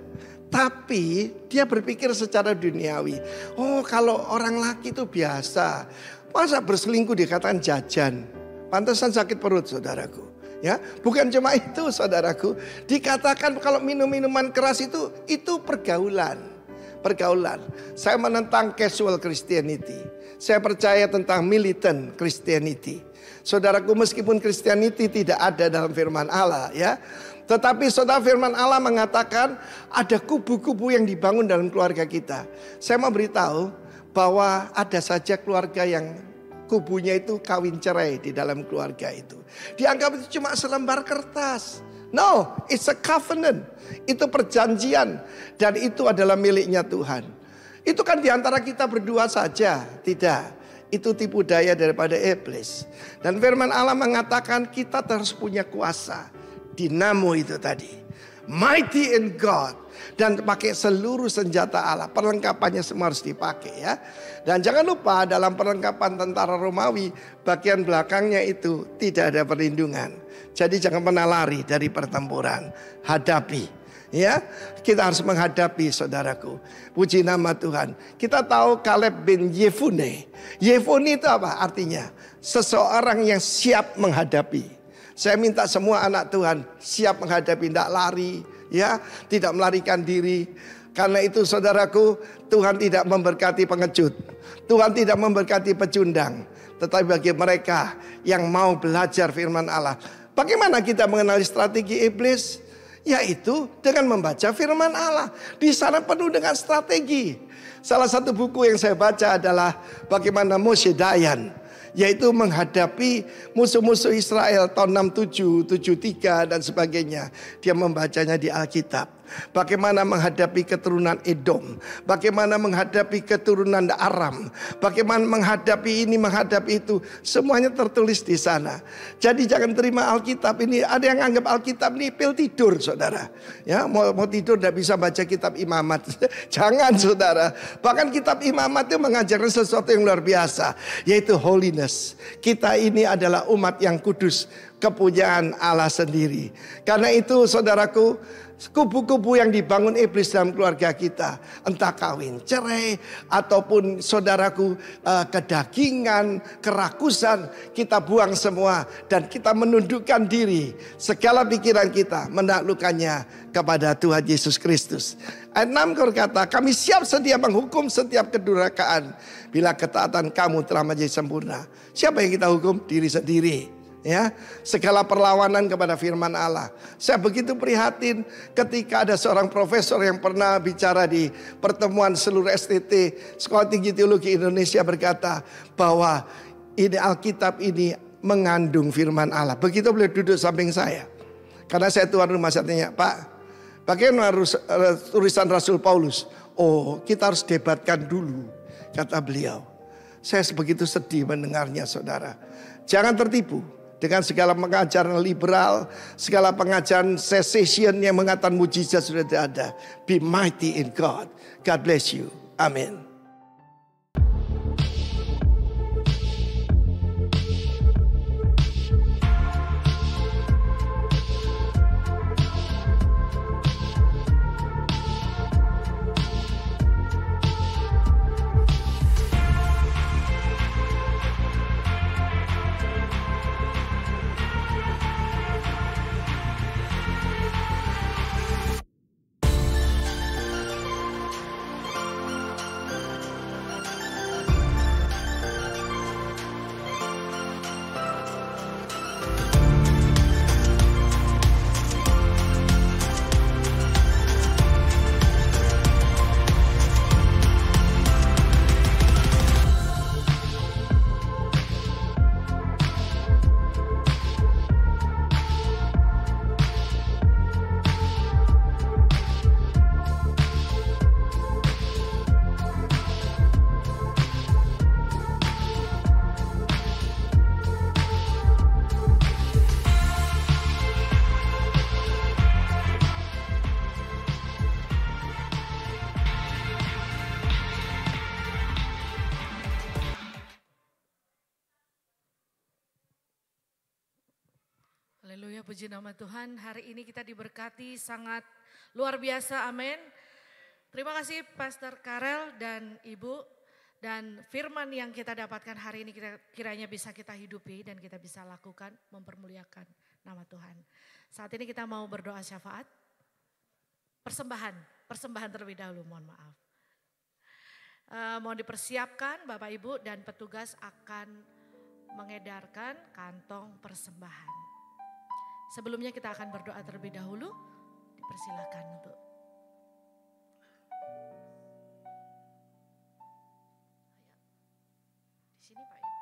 tapi dia berpikir secara duniawi. Oh, kalau orang laki itu biasa, masa berselingkuh dikatakan jajan, pantesan sakit perut saudaraku. Ya, bukan cuma itu saudaraku. Dikatakan kalau minum minuman keras itu pergaulan. Pergaulan. Saya menentang casual Christianity. Saya percaya tentang militant Christianity. Saudaraku, meskipun Christianity tidak ada dalam firman Allah, ya. Tetapi saudara, firman Allah mengatakan ada kubu-kubu yang dibangun dalam keluarga kita. Saya mau beritahu bahwa ada saja keluarga yang kubunya itu kawin cerai di dalam keluarga itu. Dianggap itu cuma selembar kertas. No, it's a covenant. Itu perjanjian. Dan itu adalah miliknya Tuhan. Itu kan diantara kita berdua saja. Tidak. Itu tipu daya daripada iblis. Dan firman Allah mengatakan kita harus punya kuasa. Dinamo itu tadi. Mighty in God. Dan pakai seluruh senjata Allah. Perlengkapannya semua harus dipakai, ya. Dan jangan lupa dalam perlengkapan tentara Romawi, bagian belakangnya itu tidak ada perlindungan. Jadi jangan pernah lari dari pertempuran. Hadapi, ya. Kita harus menghadapi, saudaraku. Puji nama Tuhan. Kita tahu Kaleb bin Yefune. Yefune itu apa artinya? Seseorang yang siap menghadapi. Saya minta semua anak Tuhan siap menghadapi, tidak lari, ya, tidak melarikan diri. Karena itu saudaraku, Tuhan tidak memberkati pengecut. Tuhan tidak memberkati pecundang. Tetapi bagi mereka yang mau belajar firman Allah. Bagaimana kita mengenali strategi iblis? Yaitu dengan membaca firman Allah. Di sana penuh dengan strategi. Salah satu buku yang saya baca adalah bagaimana Moshe Dayan, yaitu menghadapi musuh-musuh Israel tahun 67, 73 dan sebagainya. Dia membacanya di Alkitab. Bagaimana menghadapi keturunan Edom. Bagaimana menghadapi keturunan Aram. Bagaimana menghadapi ini, menghadapi itu. Semuanya tertulis di sana. Jadi jangan terima Alkitab ini. Ada yang anggap Alkitab ini pil tidur, saudara. Ya, mau tidur tidak bisa baca kitab imamat. Jangan, saudara. Bahkan kitab imamat itu mengajarkan sesuatu yang luar biasa. Yaitu holiness. Kita ini adalah umat yang kudus. Kepunyaan Allah sendiri. Karena itu saudaraku, kubu-kubu yang dibangun iblis dalam keluarga kita, entah kawin cerai ataupun saudaraku kedagingan, kerakusan, kita buang semua dan kita menundukkan diri, segala pikiran kita menaklukkannya kepada Tuhan Yesus Kristus. Ayat 6 berkata, kami siap sedia menghukum setiap kedurhakaan bila ketaatan kamu telah menjadi sempurna. Siapa yang kita hukum? Diri sendiri. Ya, segala perlawanan kepada firman Allah. Saya begitu prihatin ketika ada seorang profesor yang pernah bicara di pertemuan seluruh STT Sekolah Tinggi Teologi Indonesia berkata bahwa ini Alkitab ini mengandung firman Allah. Begitu beliau duduk samping saya. Karena saya tuan rumah, saya tanya, Pak, bagaimana tulisan Rasul Paulus? Oh, kita harus debatkan dulu, kata beliau. Saya begitu sedih mendengarnya, saudara. Jangan tertipu dengan segala pengajaran liberal, segala pengajaran cessation yang mengatakan mujizat sudah tidak ada. Be mighty in God. God bless you. Amin. Haleluya, puji nama Tuhan. Hari ini kita diberkati sangat luar biasa, amin. Terima kasih Pastor Karel dan Ibu. Dan firman yang kita dapatkan hari ini kiranya bisa kita hidupi dan kita bisa lakukan, mempermuliakan nama Tuhan. Saat ini kita mau berdoa syafaat. Persembahan terlebih dahulu, mohon maaf. Mohon dipersiapkan, Bapak Ibu dan petugas akan mengedarkan kantong persembahan. Sebelumnya kita akan berdoa terlebih dahulu, dipersilakan untuk. Di sini Pak ya.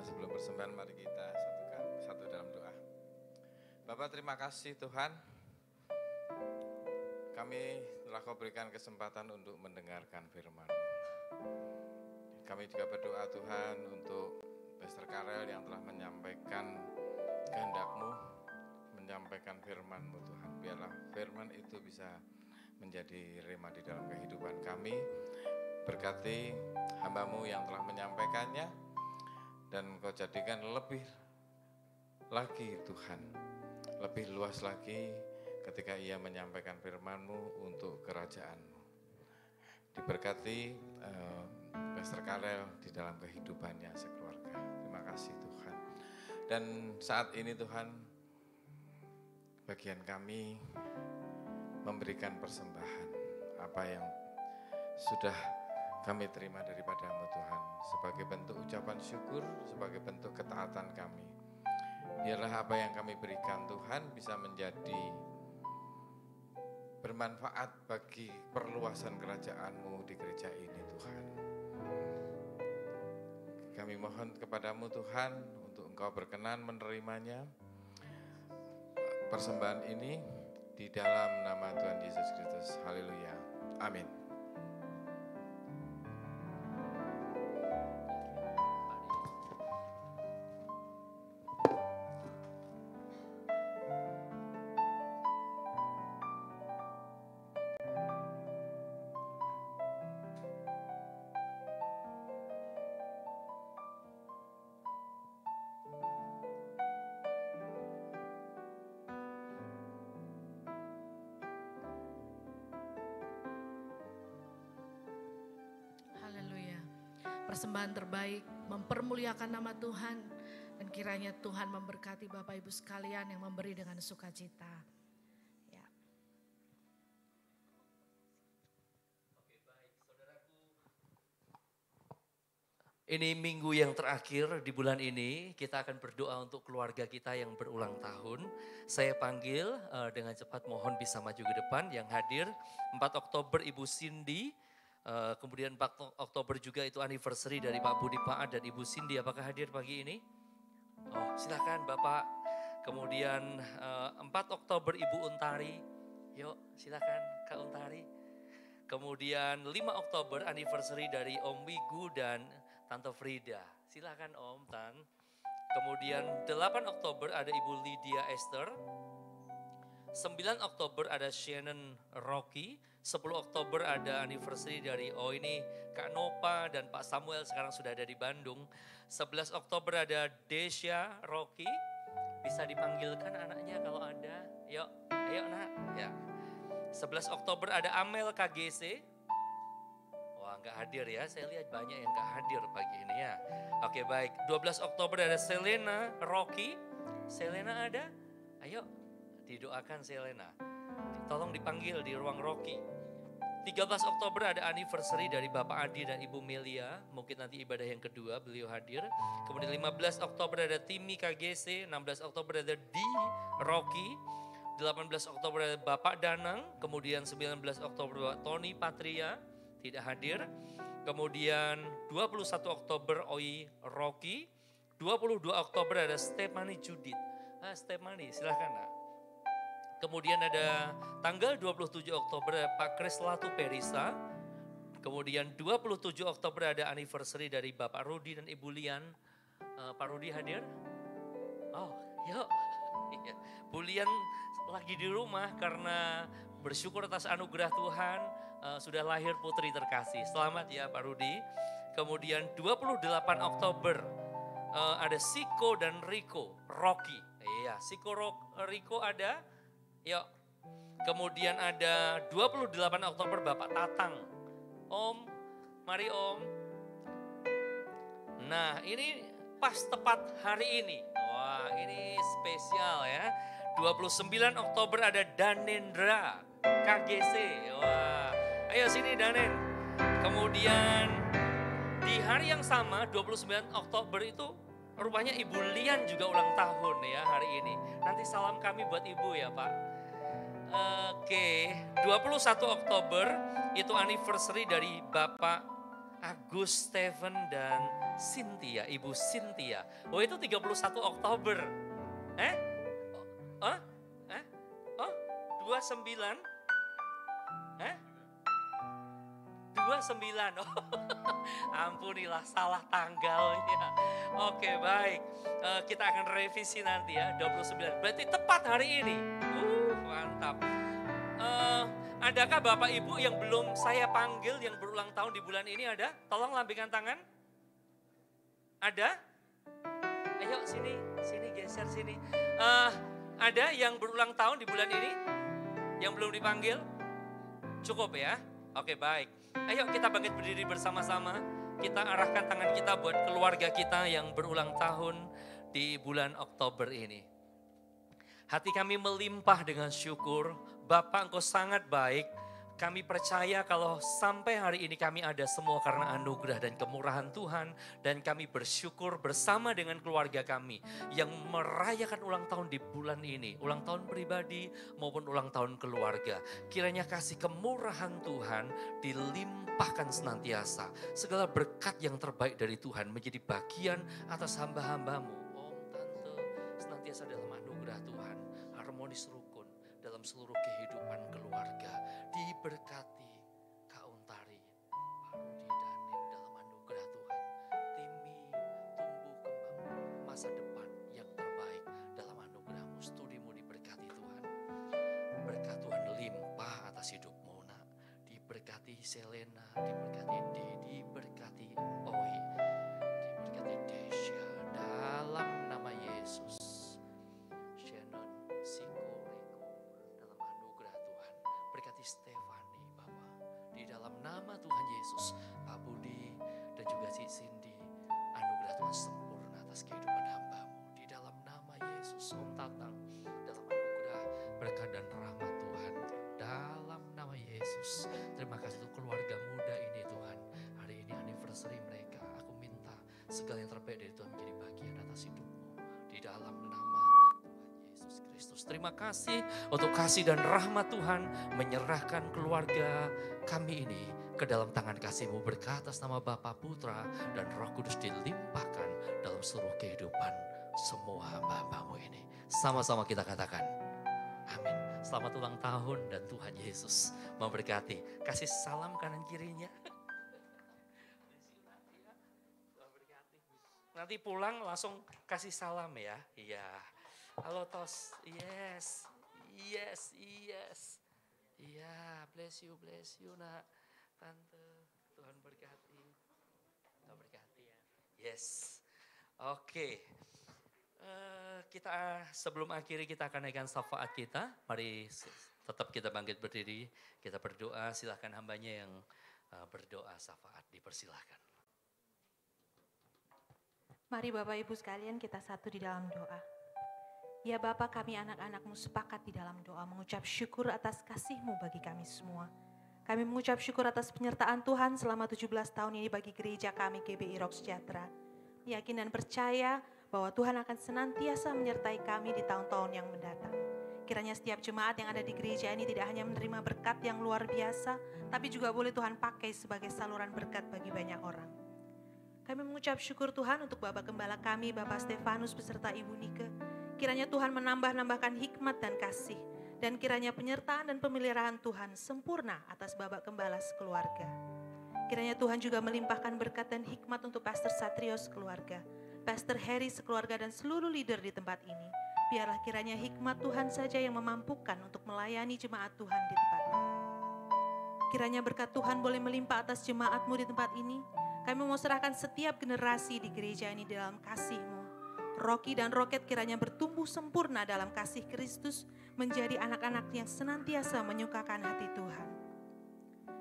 Sebelum persembahan mari kita satu dalam doa. Bapak, terima kasih Tuhan. Kami telah Kau berikan kesempatan untuk mendengarkan firman. Kami juga berdoa Tuhan untuk Pastor Karel yang telah menyampaikan kehendak-Mu, menyampaikan firman-Mu Tuhan. Biarlah firman itu bisa menjadi rema di dalam kehidupan kami. Berkati hamba-Mu yang telah menyampaikannya dan Kau jadikan lebih lagi Tuhan, lebih luas lagi ketika ia menyampaikan firman-Mu untuk kerajaan-Mu. Diberkati Pastor Karel di dalam kehidupannya sekeluarga. Terima kasih Tuhan. Dan saat ini Tuhan, bagian kami memberikan persembahan apa yang sudah kami terima daripada-Mu Tuhan. Sebagai bentuk ucapan syukur, sebagai bentuk ketaatan kami. Biarlah apa yang kami berikan Tuhan bisa menjadi bermanfaat bagi perluasan kerajaan-Mu di gereja ini Tuhan. Kami mohon kepada-Mu Tuhan untuk Engkau berkenan menerimanya persembahan ini di dalam nama Tuhan Yesus Kristus. Haleluya. Amin. Persembahan terbaik, mempermuliakan nama Tuhan, dan kiranya Tuhan memberkati Bapak Ibu sekalian yang memberi dengan sukacita. Ya. Oke, baik saudaraku, Ini minggu yang terakhir di bulan ini, kita akan berdoa untuk keluarga kita yang berulang tahun. Saya panggil dengan cepat, mohon bisa maju ke depan yang hadir. 4 Oktober Ibu Cindy, kemudian 4 Oktober juga itu anniversary dari Pak Budi Paat dan Ibu Cindy. Apakah hadir pagi ini? Oh, silakan Bapak. Kemudian 4 Oktober Ibu Untari, yuk silakan Kak Untari. Kemudian 5 Oktober anniversary dari Om Wigu dan Tante Frida. Silakan Om, Tan. Kemudian 8 Oktober ada Ibu Lydia Esther. 9 Oktober ada Shannon Rocky. 10 Oktober ada anniversary dari, ini Kak Nopa dan Pak Samuel sekarang sudah ada di Bandung. 11 Oktober ada Desya Rocky. Bisa dipanggilkan anaknya kalau ada. Yuk, ayo nak. Ya. 11 Oktober ada Amel KGC. Wah, nggak hadir ya. Saya lihat banyak yang nggak hadir pagi ini ya. Oke, baik. 12 Oktober ada Selena Rocky. Selena ada? Ayo, didoakan Selena. Tolong dipanggil di ruang Rocky. 13 Oktober ada anniversary dari Bapak Adi dan Ibu Melia. Mungkin nanti ibadah yang kedua beliau hadir. Kemudian 15 Oktober ada Timmy KGC. 16 Oktober ada Di Rocky. 18 Oktober ada Bapak Danang. Kemudian 19 Oktober Bapak Tony Patria. Tidak hadir. Kemudian 21 Oktober Oi Rocky. 22 Oktober ada Stephanie Judith. Stephanie silahkan nak. Kemudian ada tanggal 27 Oktober ada Pak Krislatu Perisa. Kemudian 27 Oktober ada anniversary dari Bapak Rudi dan Ibu Lian. Pak Rudi hadir? Oh yuk. Bu Lian lagi di rumah karena bersyukur atas anugerah Tuhan. Sudah lahir putri terkasih. Selamat ya Pak Rudi. Kemudian 28 Oktober ada Siko dan Riko, Rocky. Iya, Siko Riko ada. Yuk. Kemudian ada 28 Oktober Bapak Tatang. Om, mari Om. Nah ini pas tepat hari ini. Wah ini spesial ya. 29 Oktober ada Danendra KGC. Wah, ayo sini Danen. Kemudian di hari yang sama 29 Oktober itu rupanya Ibu Lian juga ulang tahun ya hari ini. Nanti salam kami buat Ibu ya Pak. Oke, 21 Oktober itu anniversary dari Bapak Agus Steven dan Cynthia, Ibu Cynthia. Oh itu 31 Oktober. 29? 29. Oh, ampunilah salah tanggalnya. Oke, baik. Kita akan revisi nanti ya, 29. Berarti tepat hari ini. Mantap. Adakah Bapak Ibu yang belum saya panggil yang berulang tahun di bulan ini ada? Tolong lambaikan tangan. Ada? Ayo sini geser sini. Ada yang berulang tahun di bulan ini? Yang belum dipanggil? Cukup ya? Oke baik. Ayo kita bangkit berdiri bersama-sama. Kita arahkan tangan kita buat keluarga kita yang berulang tahun di bulan Oktober ini. Hati kami melimpah dengan syukur. Bapa Engkau sangat baik. Kami percaya kalau sampai hari ini kami ada semua karena anugerah dan kemurahan Tuhan. Dan kami bersyukur bersama dengan keluarga kami yang merayakan ulang tahun di bulan ini. Ulang tahun pribadi maupun ulang tahun keluarga. Kiranya kasih kemurahan Tuhan dilimpahkan senantiasa. Segala berkat yang terbaik dari Tuhan menjadi bagian atas hamba-hambamu. Om, Tante, senantiasa dalam anugerah Tuhan. Harmonis rukun dalam seluruh kehidupan keluarga. Diberkati Kak Untari, Pak Rudi Danin dalam anugerah Tuhan. Timmy tumbuh kembang masa depan yang terbaik dalam anugerah-Mu. Studimu diberkati Tuhan. Berkat Tuhan limpah atas hidupmu nak. Diberkati Selena, diberkati Dedi, diberkati Oi, diberkati Desya dalam nama Yesus. Stefani Bapak, di dalam nama Tuhan Yesus, Pak Budi dan juga si Cindy, anugerah Tuhan sempurna atas kehidupan hamba-Mu. Di dalam nama Yesus, Om Tatang, dalam anugerah berkat dan rahmat Tuhan, dalam nama Yesus. Terima kasih untuk keluarga muda ini Tuhan, hari ini anniversary mereka. Aku minta segala yang terbaik dari Tuhan menjadi bagian atas hidupmu. Di dalam nama Tuhan Yesus Kristus. Terima kasih untuk kasih dan rahmat Tuhan menyerahkan keluarga kami ini ke dalam tangan kasih-Mu. Berkat atas nama Bapa, Putra, dan Roh Kudus dilimpahkan dalam seluruh kehidupan semua hamba-hamba-Mu ini. Sama-sama kita katakan, amin. Selamat ulang tahun dan Tuhan Yesus memberkati. Kasih salam kanan kirinya. Nanti pulang langsung kasih salam ya. Iya. Halo Tos. Yes. Yes, yes. Iya, bless you nak. Tante, Tuhan berkati. Tuhan berkati ya. Yes. Oke. Kita sebelum akhiri kita akan naikkan syafaat kita. Mari tetap kita bangkit berdiri. Kita berdoa. Silahkan hambanya yang berdoa syafaat. Dipersilahkan. Mari Bapak Ibu sekalian kita satu di dalam doa. Ya Bapak, kami anak-anak-Mu sepakat di dalam doa mengucap syukur atas kasih-Mu bagi kami semua. Kami mengucap syukur atas penyertaan Tuhan selama 17 tahun ini bagi gereja kami GBI Rock Sejahtera. Yakin dan percaya bahwa Tuhan akan senantiasa menyertai kami di tahun-tahun yang mendatang. Kiranya setiap jemaat yang ada di gereja ini tidak hanya menerima berkat yang luar biasa, tapi juga boleh Tuhan pakai sebagai saluran berkat bagi banyak orang. Kami mengucap syukur Tuhan untuk Bapak Gembala kami, Bapak Stefanus beserta Ibu Nike. Kiranya Tuhan menambahkan hikmat dan kasih. Dan kiranya penyertaan dan pemeliharaan Tuhan sempurna atas Bapak Gembala sekeluarga. Kiranya Tuhan juga melimpahkan berkat dan hikmat untuk Pastor Satrio sekeluarga, Pastor Harry sekeluarga dan seluruh leader di tempat ini. Biarlah kiranya hikmat Tuhan saja yang memampukan untuk melayani jemaat Tuhan di tempat ini. Kiranya berkat Tuhan boleh melimpah atas jemaat-Mu di tempat ini. Kami mau serahkan setiap generasi di gereja ini dalam kasih-Mu. Rocky dan Roket kiranya bertumbuh sempurna dalam kasih Kristus, menjadi anak-anak yang senantiasa menyukakan hati Tuhan.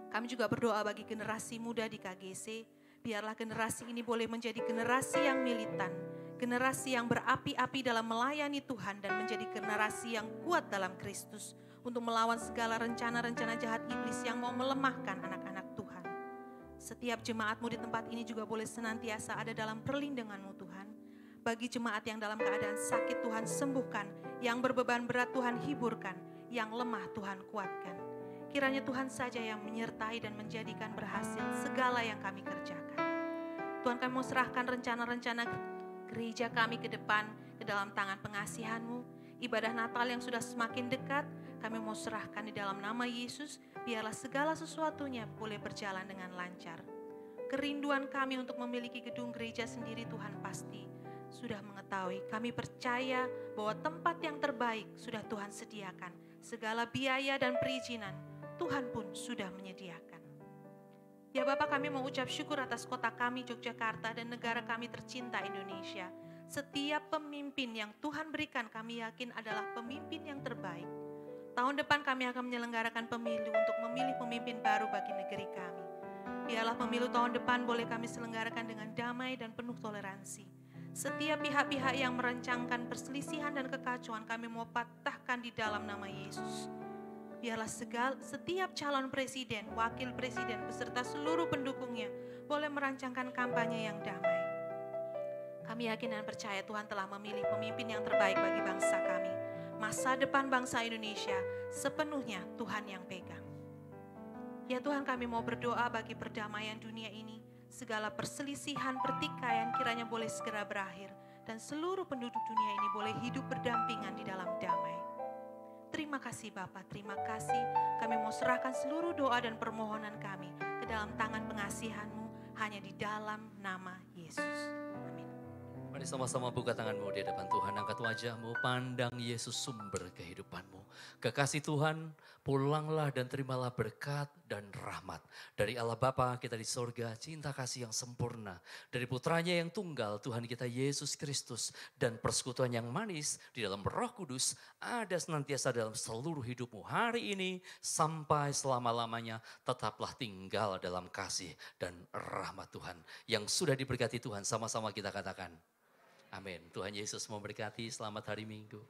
Kami juga berdoa bagi generasi muda di KGC, biarlah generasi ini boleh menjadi generasi yang militan, generasi yang berapi-api dalam melayani Tuhan dan menjadi generasi yang kuat dalam Kristus untuk melawan segala rencana-rencana jahat iblis yang mau melemahkan anak-anak Tuhan. Setiap jemaat-Mu di tempat ini juga boleh senantiasa ada dalam perlindungan-Mu Tuhan. Bagi jemaat yang dalam keadaan sakit Tuhan sembuhkan, yang berbeban berat Tuhan hiburkan, yang lemah Tuhan kuatkan. Kiranya Tuhan saja yang menyertai dan menjadikan berhasil segala yang kami kerjakan. Tuhan, kami mau serahkan rencana-rencana gereja kami ke depan, ke dalam tangan pengasihan-Mu. Ibadah Natal yang sudah semakin dekat, kami mau serahkan di dalam nama Yesus, biarlah segala sesuatunya boleh berjalan dengan lancar. Kerinduan kami untuk memiliki gedung gereja sendiri Tuhan pasti sudah mengetahui. Kami percaya bahwa tempat yang terbaik sudah Tuhan sediakan. Segala biaya dan perizinan Tuhan pun sudah menyediakan. Ya Bapak, kami mau ucap syukur atas kota kami Yogyakarta dan negara kami tercinta Indonesia. Setiap pemimpin yang Tuhan berikan kami yakin adalah pemimpin yang terbaik. Tahun depan kami akan menyelenggarakan pemilu untuk memilih pemimpin baru bagi negeri kami. Biarlah pemilu tahun depan boleh kami selenggarakan dengan damai dan penuh toleransi. Setiap pihak-pihak yang merancangkan perselisihan dan kekacauan kami mau patahkan di dalam nama Yesus. Biarlah setiap calon presiden, wakil presiden beserta seluruh pendukungnya boleh merancangkan kampanye yang damai. Kami yakin dan percaya Tuhan telah memilih pemimpin yang terbaik bagi bangsa kami. Masa depan bangsa Indonesia sepenuhnya Tuhan yang pegang. Ya Tuhan, kami mau berdoa bagi perdamaian dunia ini. Segala perselisihan, pertikaian kiranya boleh segera berakhir. Dan seluruh penduduk dunia ini boleh hidup berdampingan di dalam damai. Terima kasih Bapak, terima kasih. Kami mau serahkan seluruh doa dan permohonan kami ke dalam tangan pengasihan-Mu hanya di dalam nama Yesus. Amin. Mari sama-sama buka tanganmu di hadapan Tuhan, angkat wajahmu, pandang Yesus sumber kehidupanmu. Kekasih Tuhan, pulanglah dan terimalah berkat dan rahmat dari Allah Bapa kita di sorga, cinta kasih yang sempurna dari putranya yang tunggal Tuhan kita Yesus Kristus, dan persekutuan yang manis di dalam Roh Kudus ada senantiasa dalam seluruh hidupmu hari ini sampai selama-lamanya. Tetaplah tinggal dalam kasih dan rahmat Tuhan yang sudah diberkati Tuhan. Sama-sama kita katakan amin. Tuhan Yesus memberkati. Selamat hari Minggu.